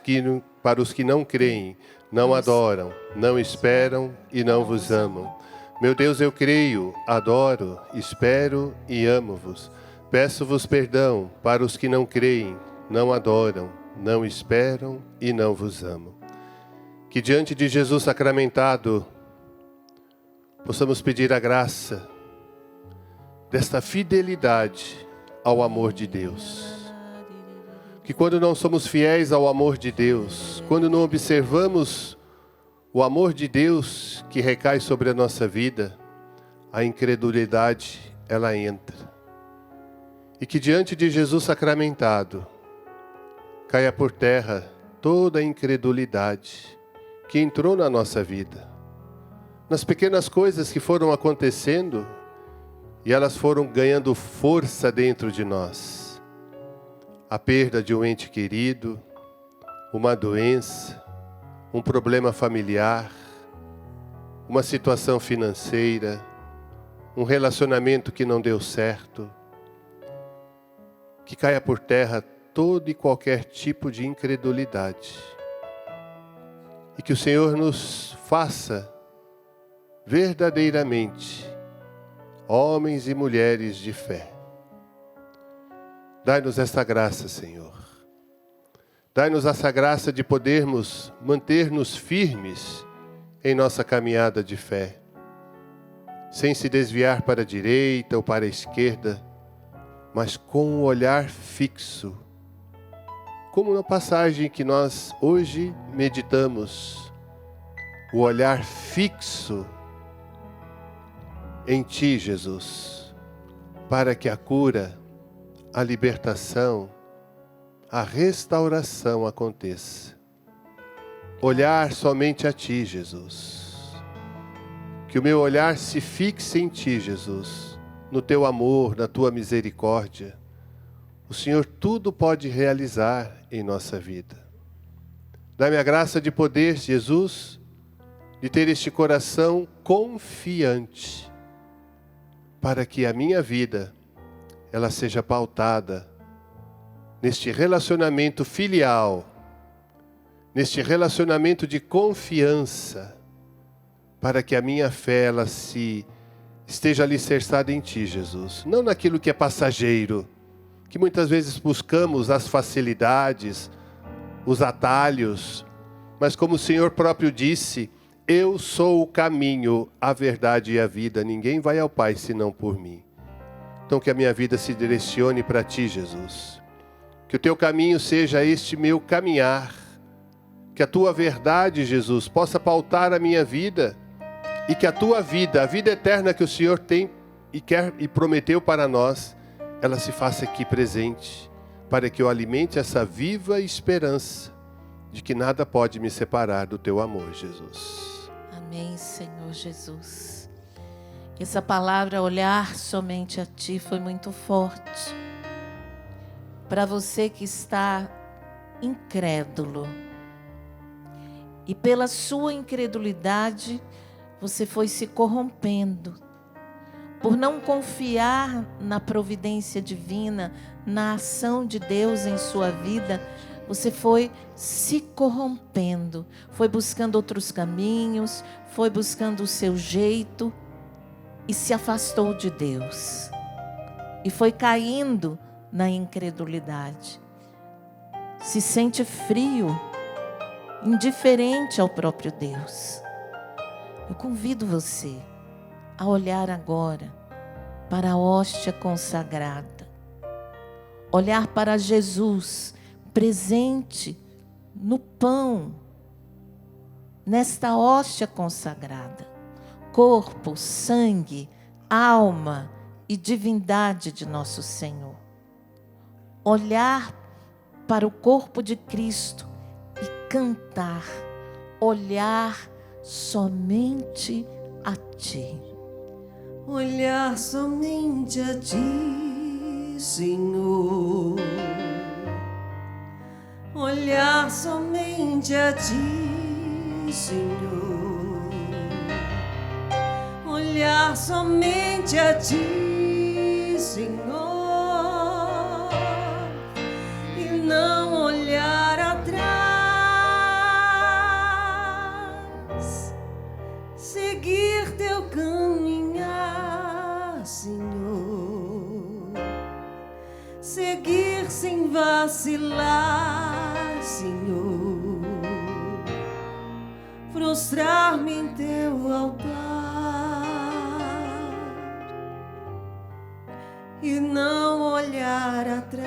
C: que não creem, não adoram, não esperam e não vos amam. Meu Deus, eu creio, adoro, espero e amo-vos. Peço-vos perdão para os que não creem, não adoram, não esperam e não vos amam. Que diante de Jesus sacramentado, possamos pedir a graça desta fidelidade ao amor de Deus. Que quando não somos fiéis ao amor de Deus, quando não observamos o amor de Deus que recai sobre a nossa vida, a incredulidade, ela entra. E que diante de Jesus sacramentado, caia por terra toda a incredulidade que entrou na nossa vida. Nas pequenas coisas que foram acontecendo, e elas foram ganhando força dentro de nós. A perda de um ente querido, uma doença, um problema familiar, uma situação financeira, um relacionamento que não deu certo. Que caia por terra todo e qualquer tipo de incredulidade. E que o Senhor nos faça verdadeiramente homens e mulheres de fé. Dai-nos esta graça, Senhor. Dai-nos essa graça de podermos manter-nos firmes em nossa caminhada de fé, sem se desviar para a direita ou para a esquerda, mas com um olhar fixo, como na passagem que nós hoje meditamos, o olhar fixo em Ti, Jesus, para que a cura, a libertação, a restauração aconteça. Olhar somente a Ti, Jesus. Que o meu olhar se fixe em Ti, Jesus, no Teu amor, na Tua misericórdia. O Senhor tudo pode realizar em nossa vida. Dá-me a graça de poder, Jesus, de ter este coração confiante, para que a minha vida ela seja pautada neste relacionamento filial, neste relacionamento de confiança, para que a minha fé ela esteja alicerçada em Ti, Jesus. Não naquilo que é passageiro, que muitas vezes buscamos as facilidades, os atalhos, mas como o Senhor próprio disse, eu sou o caminho, a verdade e a vida, ninguém vai ao Pai senão por mim. Então que a minha vida se direcione para Ti, Jesus. Que o Teu caminho seja este meu caminhar. Que a Tua verdade, Jesus, possa pautar a minha vida. E que a Tua vida, a vida eterna que o Senhor tem e quer e prometeu para nós, ela se faça aqui presente. Para que eu alimente essa viva esperança de que nada pode me separar do Teu amor, Jesus.
B: Amém, Senhor Jesus. Essa palavra, olhar somente a Ti, foi muito forte. Para você que está incrédulo. E pela sua incredulidade, você foi se corrompendo. Por não confiar na providência divina, na ação de Deus em sua vida, você foi se corrompendo. Foi buscando outros caminhos, foi buscando o seu jeito. E se afastou de Deus. E foi caindo na incredulidade. Se sente frio, indiferente ao próprio Deus. Eu convido você a olhar agora para a hóstia consagrada. Olhar para Jesus presente no pão, nesta hóstia consagrada. Corpo, sangue, alma e divindade de nosso Senhor. Olhar para o corpo de Cristo e cantar, olhar somente a Ti.
A: Olhar somente a Ti, Senhor. Olhar somente a Ti, Senhor. Olhar somente a Ti, Senhor, e não olhar atrás, seguir Teu caminhar, Senhor, seguir sem vacilar, Senhor, prostrar-me em Teu altar. e não olhar atrás.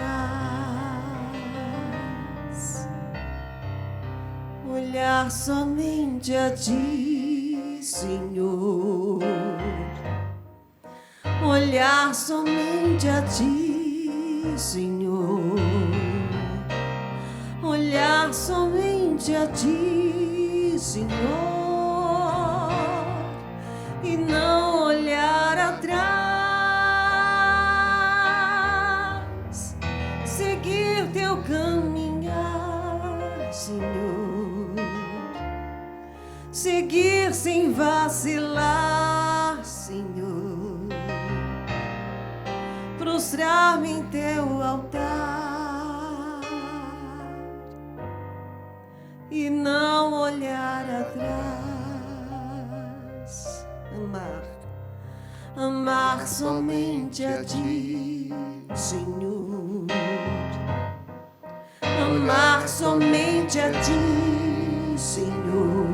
A: Olhar somente a Ti, Senhor. Olhar somente a Ti, Senhor. Olhar somente a Ti, Senhor, e não olhar atrás. Seguir Teu caminhar, Senhor. Seguir sem vacilar, Senhor. Prostrar-me em Teu altar e não olhar atrás. Amar somente a Ti, Senhor. Amar somente a Ti, Senhor.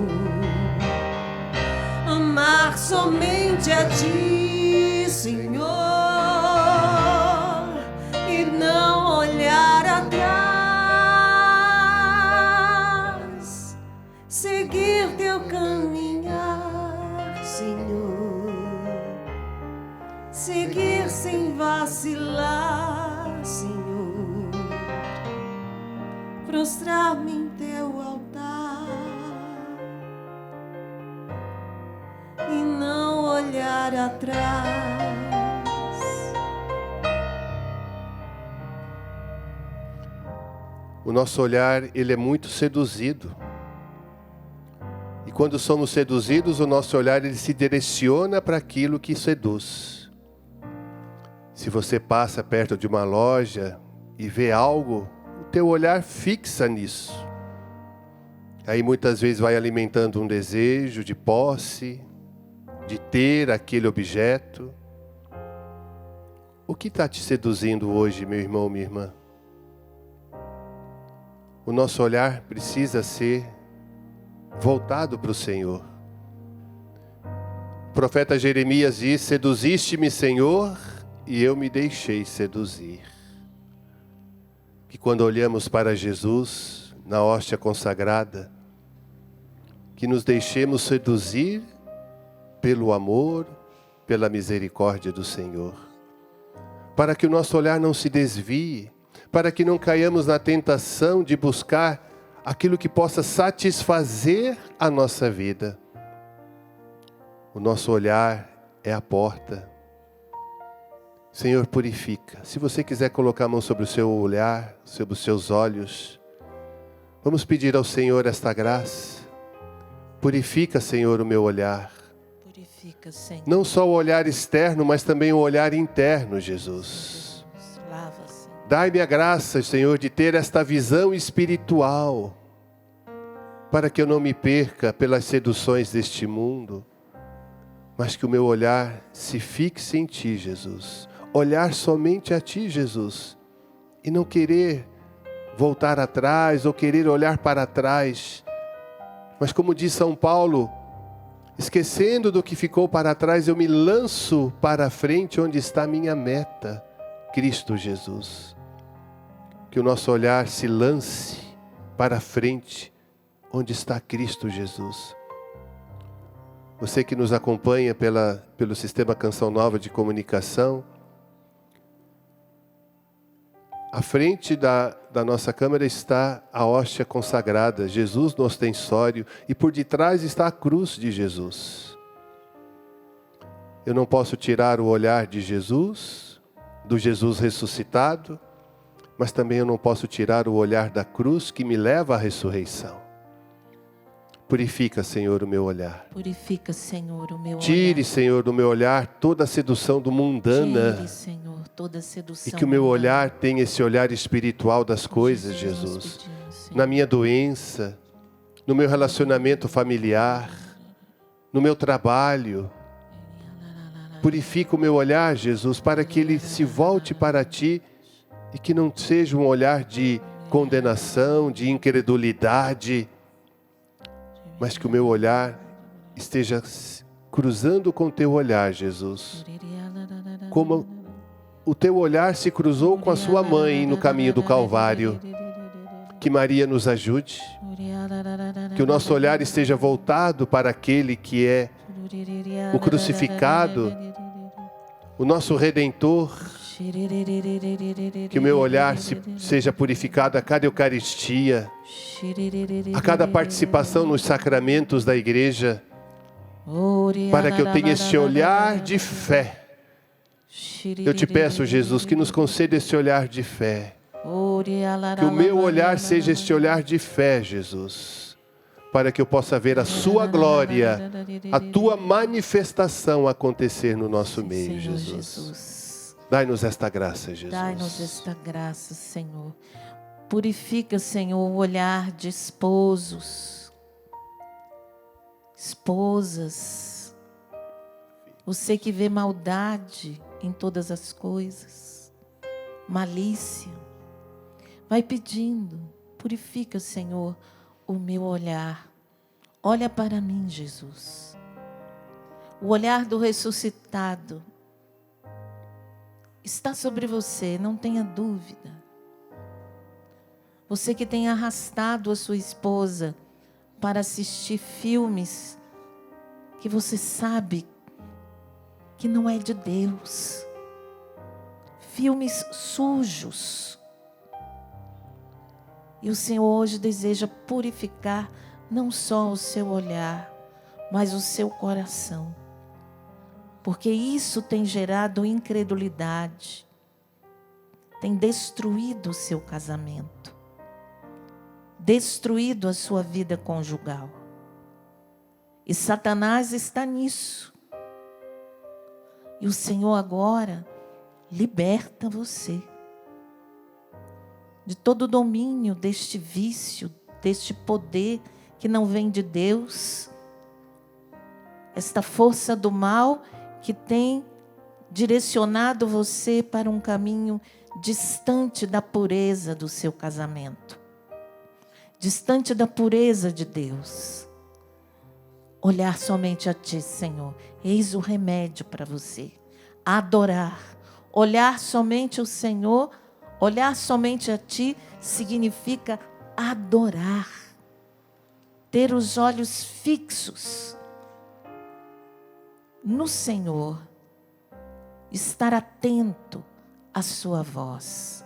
A: Amar somente a Ti, Senhor, e não olhar atrás. Seguir Teu caminhar, Senhor. Seguir sem vacilar, Senhor. Prostrar-me em Teu altar e não olhar atrás.
C: O nosso olhar, ele é muito seduzido. E quando somos seduzidos, o nosso olhar ele se direciona para aquilo que seduz. Se você passa perto de uma loja e vê algo, o teu olhar fixa nisso. Aí muitas vezes vai alimentando um desejo de posse, de ter aquele objeto. O que está te seduzindo hoje, meu irmão, minha irmã? O nosso olhar precisa ser voltado para o Senhor. O profeta Jeremias diz: seduziste-me, Senhor, e eu me deixei seduzir. Que quando olhamos para Jesus, na hóstia consagrada, que nos deixemos seduzir pelo amor, pela misericórdia do Senhor. Para que o nosso olhar não se desvie, para que não caiamos na tentação de buscar aquilo que possa satisfazer a nossa vida. O nosso olhar é a porta. Senhor, purifica. Se você quiser colocar a mão sobre o seu olhar, sobre os seus olhos, vamos pedir ao Senhor esta graça. Purifica, Senhor, o meu olhar.
B: Purifica, Senhor.
C: Não só o olhar externo, mas também o olhar interno, Jesus.
B: Lava, Senhor.
C: Dai-me a graça, Senhor, de ter esta visão espiritual, para que eu não me perca pelas seduções deste mundo, mas que o meu olhar se fixe em Ti, Jesus. Olhar somente a Ti, Jesus, e não querer voltar atrás ou querer olhar para trás, mas como diz São Paulo, esquecendo do que ficou para trás, eu me lanço para a frente onde está a minha meta, Cristo Jesus. Que o nosso olhar se lance para a frente onde está Cristo Jesus. Você que nos acompanha pelo Sistema Canção Nova de Comunicação, à frente da nossa câmera está a hóstia consagrada, Jesus no ostensório, e por detrás está a cruz de Jesus. Eu não posso tirar o olhar de Jesus, do Jesus ressuscitado, mas também eu não posso tirar o olhar da cruz que me leva à ressurreição. Purifica, Senhor, o meu olhar.
B: Purifica, Senhor, o meu
C: Tire,
B: olhar.
C: Senhor, do meu olhar toda a sedução do mundana.
B: Tire, Senhor, toda a sedução.
C: E que o meu
B: mundana.
C: olhar tenha esse olhar espiritual das coisas, Jesus.
B: nós pedimos, Senhor.
C: Na minha doença, no meu relacionamento familiar, no meu trabalho. Purifica o meu olhar, Jesus, para que ele se volte para Ti e que não seja um olhar de condenação, de incredulidade, mas que o meu olhar esteja cruzando com o Teu olhar, Jesus. Como o teu olhar se cruzou com a sua mãe no caminho do Calvário. Que Maria nos ajude, que o nosso olhar esteja voltado para aquele que é o crucificado, o nosso Redentor. Que o meu olhar seja purificado a cada Eucaristia, a cada participação nos sacramentos da igreja, para que eu tenha este olhar de fé. Eu te peço, Jesus, que nos conceda esse olhar de fé. Que o meu olhar seja este olhar de fé, Jesus, para que eu possa ver a sua glória, a tua manifestação acontecer no nosso meio, Jesus. Dai-nos esta graça, Jesus.
B: Dai-nos esta graça, Senhor. Purifica, Senhor, o olhar de esposos, esposas. Você que vê maldade em todas as coisas, malícia. Vai pedindo, purifica, Senhor, o meu olhar. Olha para mim, Jesus. O olhar do ressuscitado está sobre você, não tenha dúvida. Você que tem arrastado a sua esposa para assistir filmes que você sabe que não é de Deus. Filmes sujos. E o Senhor hoje deseja purificar não só o seu olhar, mas o seu coração. Porque isso tem gerado incredulidade, tem destruído o seu casamento, destruído a sua vida conjugal. E Satanás está nisso. E o Senhor agora liberta você de todo o domínio deste vício, deste poder que não vem de Deus, esta força do mal que tem direcionado você para um caminho distante da pureza do seu casamento, distante da pureza de Deus. Olhar somente a Ti, Senhor, eis o remédio para você. Adorar, olhar somente o Senhor. Olhar somente a Ti significa adorar, ter os olhos fixos no Senhor, estar atento à sua voz.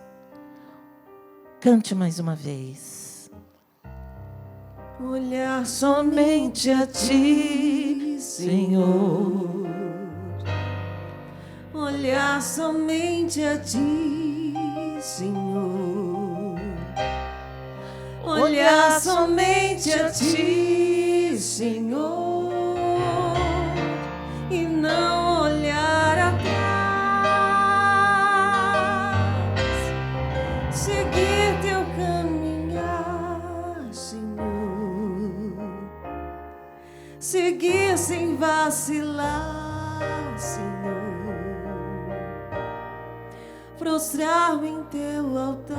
B: Cante mais uma vez.
A: Olhar somente a Ti, Senhor. Olhar somente a Ti, Senhor, olhar somente a Ti, Senhor, e não olhar atrás, seguir Teu caminhar, Senhor, seguir sem vacilar, Senhor. Prostrar-me em Teu altar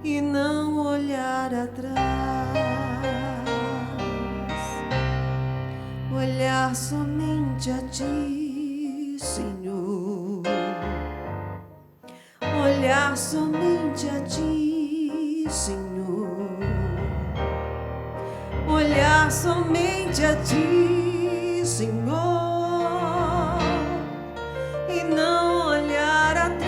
A: e não olhar atrás, olhar somente a Ti, Senhor, olhar somente a Ti, Senhor, olhar somente a Ti, Senhor. Não olhar atrás,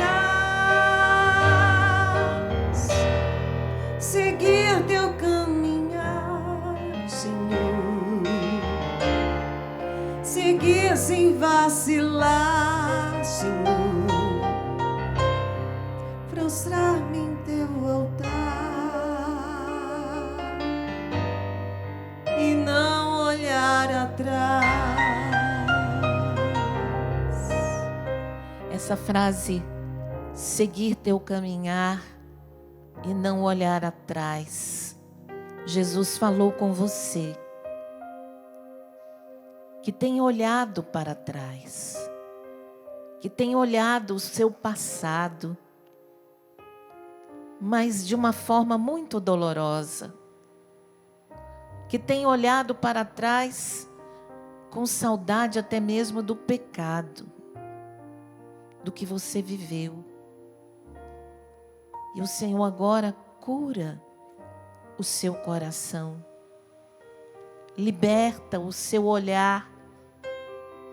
A: seguir Teu caminhar, Senhor, seguir sem vacilar, Senhor, prostrar-me em Teu altar e não olhar atrás.
B: Essa frase, seguir Teu caminhar e não olhar atrás. Jesus falou com você, que tem olhado para trás, que tem olhado o seu passado, mas de uma forma muito dolorosa, que tem olhado para trás com saudade até mesmo do pecado, do que você viveu. E o Senhor agora cura o seu coração, liberta o seu olhar,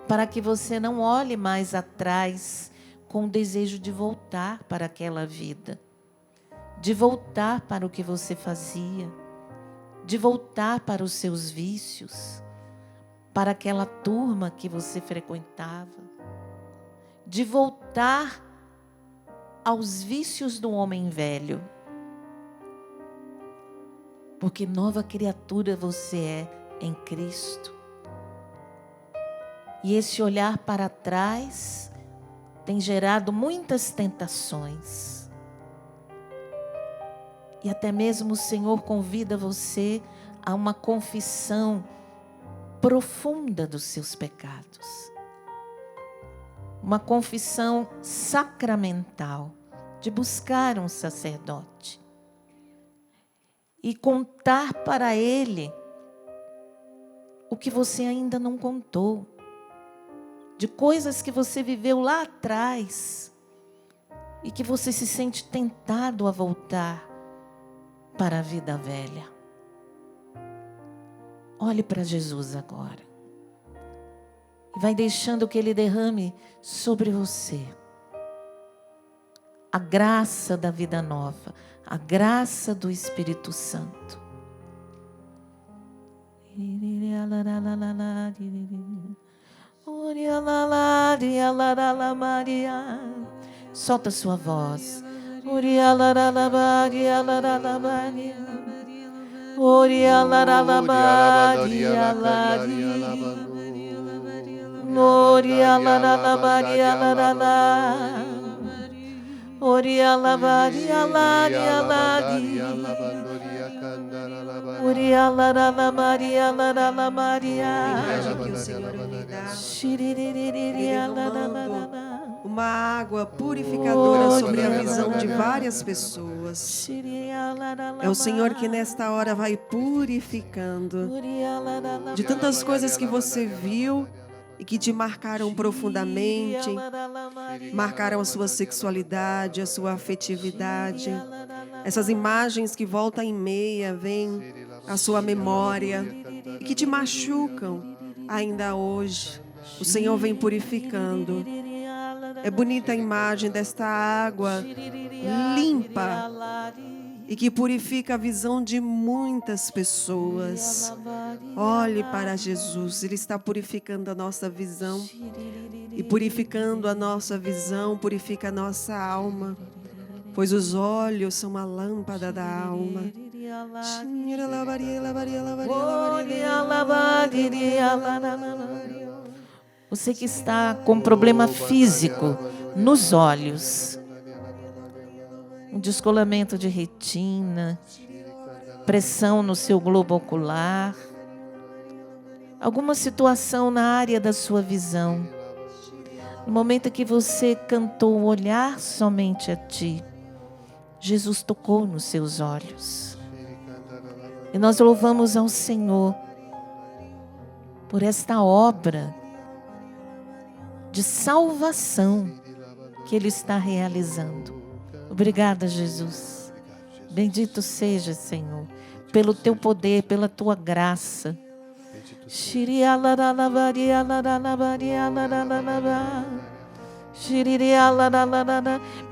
B: para que você não olhe mais atrás com o desejo de voltar para aquela vida, de voltar para o que você fazia, de voltar para os seus vícios, para aquela turma que você frequentava, de voltar aos vícios do homem velho. Porque nova criatura você é em Cristo. E esse olhar para trás tem gerado muitas tentações. E até mesmo o Senhor convida você a uma confissão profunda dos seus pecados. Uma confissão sacramental, de buscar um sacerdote e contar para ele o que você ainda não contou, de coisas que você viveu lá atrás e que você se sente tentado a voltar para a vida velha. Olhe para Jesus agora e vai deixando que Ele derrame sobre você a graça da vida nova, a graça do Espírito Santo. Solta sua voz.
A: Imagem que o Senhor me dá, derramando uma água purificadora sobre a visão de várias pessoas. É o Senhor que nesta hora vai purificando de tantas coisas que você viu e que te marcaram profundamente, marcaram a sua sexualidade, a sua afetividade. Essas imagens que voltam em meia, vêm à sua memória e que te machucam ainda hoje. O Senhor vem purificando. É bonita a imagem desta água limpa e que purifica a visão de muitas pessoas. Olhe para Jesus, Ele está purificando a nossa visão. E purificando a nossa visão, purifica a nossa alma. Pois os olhos são a lâmpada da alma.
B: Você que está com problema físico nos olhos, um descolamento de retina, pressão no seu globo ocular, alguma situação na área da sua visão, no momento que você cantou Olhar Somente a Ti, Jesus tocou nos seus olhos. E nós louvamos ao Senhor por esta obra de salvação que Ele está realizando. Obrigada, Jesus. Bendito seja, Senhor, pelo Teu poder, pela Tua graça.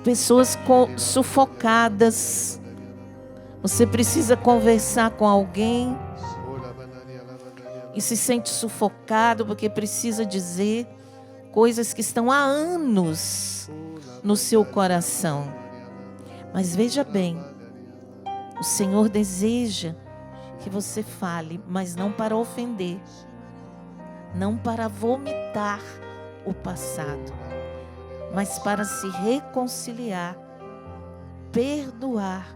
B: Pessoas sufocadas. Você precisa conversar com alguém e se sente sufocado porque precisa dizer coisas que estão há anos no seu coração. Mas veja bem, o Senhor deseja que você fale, mas não para ofender, não para vomitar o passado, mas para se reconciliar, perdoar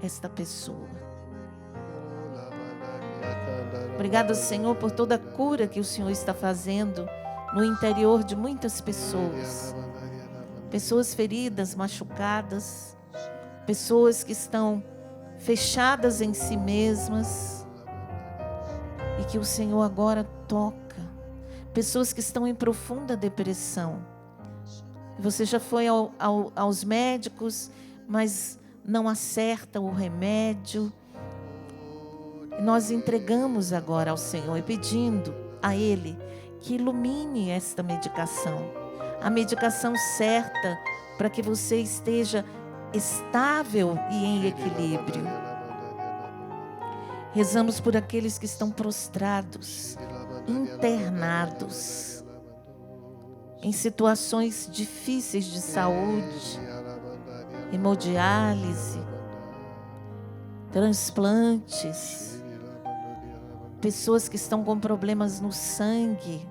B: esta pessoa. Obrigado, Senhor, por toda a cura que o Senhor está fazendo no interior de muitas pessoas. Pessoas feridas, machucadas, pessoas que estão fechadas em si mesmas e que o Senhor agora toca Pessoas que estão em profunda depressão. Você já foi aos médicos, mas não acerta o remédio. Nós entregamos agora ao Senhor e pedindo a Ele que ilumine esta medicação. A medicação certa para que você esteja estável e em equilíbrio. Rezamos por aqueles que estão prostrados, internados, em situações difíceis de saúde, hemodiálise, transplantes, pessoas que estão com problemas no sangue,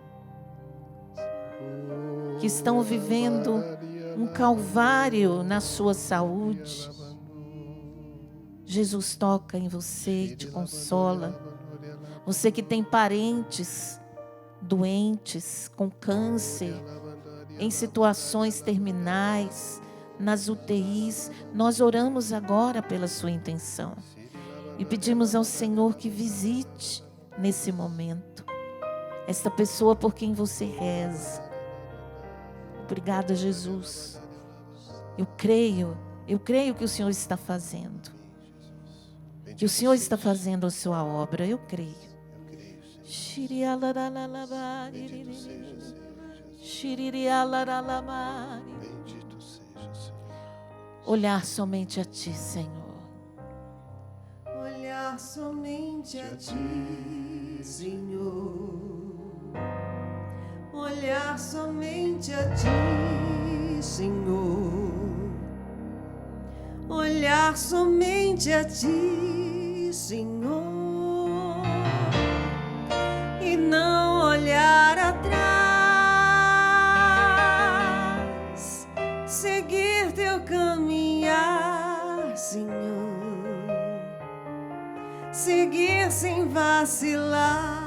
B: que estão vivendo um calvário na sua saúde. Jesus toca em você e te consola. Você que tem parentes doentes, com câncer, em situações terminais, nas UTIs, nós oramos agora pela sua intenção e pedimos ao Senhor que visite nesse momento esta pessoa por quem você reza. Obrigada, Jesus. Eu creio que o Senhor está fazendo. Que o Senhor está fazendo a sua obra, eu creio. Olhar somente a Ti, Senhor.
A: Olhar somente a Ti, Senhor. Olhar somente a Ti, Senhor. Olhar somente a Ti, Senhor. E não olhar atrás, seguir Teu caminhar, Senhor, seguir sem vacilar,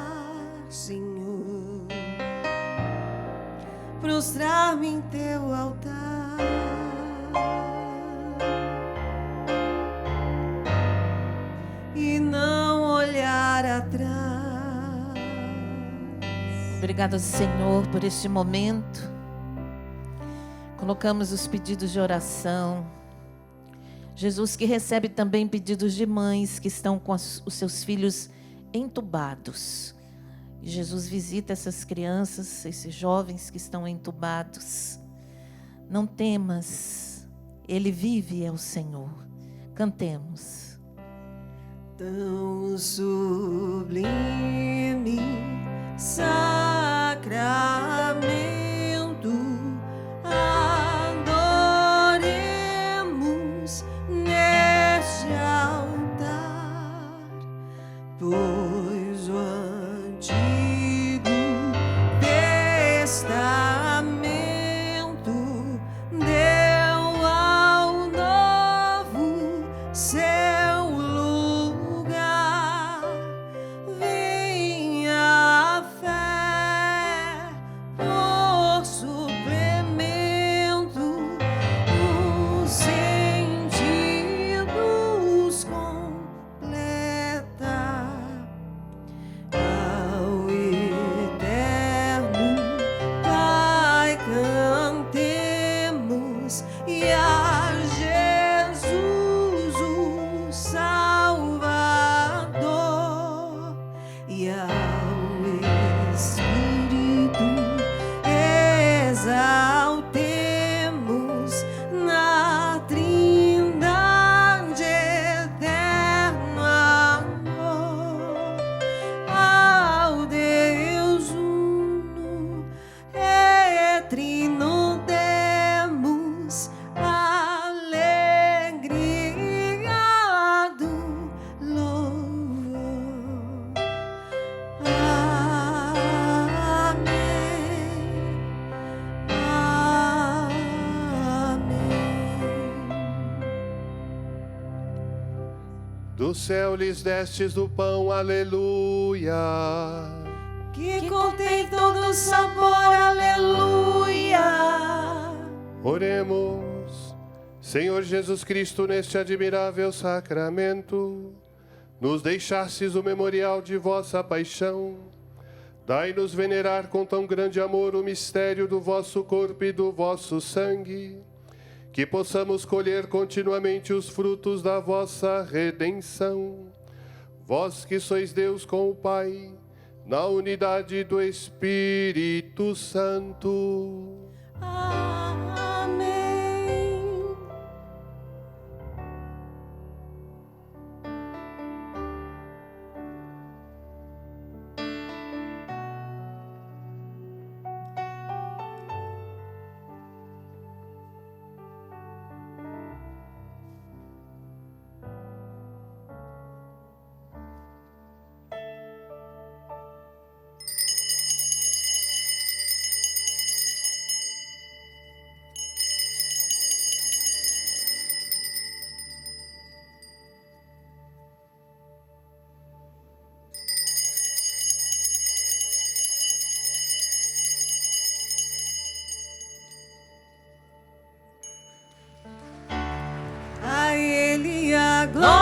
A: Senhor, prostrar-me em Teu altar e não olhar atrás.
B: Obrigada, Senhor, por este momento. Colocamos os pedidos de oração. Jesus, que recebe também pedidos de mães que estão com os seus filhos entubados. E Jesus visita essas crianças, esses jovens que estão entubados. Não temas, Ele vive, é o Senhor. Cantemos.
A: Tão sublime sacramento, adoremos neste altar, pois o Antigo Testamento deu ao Novo seu lugar. Venha a fé por suplemento, os sentidos completa. Ao eterno Pai cantemos, e a Jesus o Salvador, e ao Espírito exaltemos na Trindade eterno amor. Ao Deus uno e trino demos alegria do louvor. Amém.
C: Do céu lhes destes do pão, aleluia.
A: Que contém todo o sabor, aleluia.
C: Oremos. Senhor Jesus Cristo, neste admirável sacramento, nos deixastes o memorial de vossa paixão. Dai-nos venerar com tão grande amor o mistério do vosso corpo e do vosso sangue, que possamos colher continuamente os frutos da vossa redenção. Vós que sois Deus com o Pai, na unidade do Espírito Santo.
E: Amém. A Ele a glória.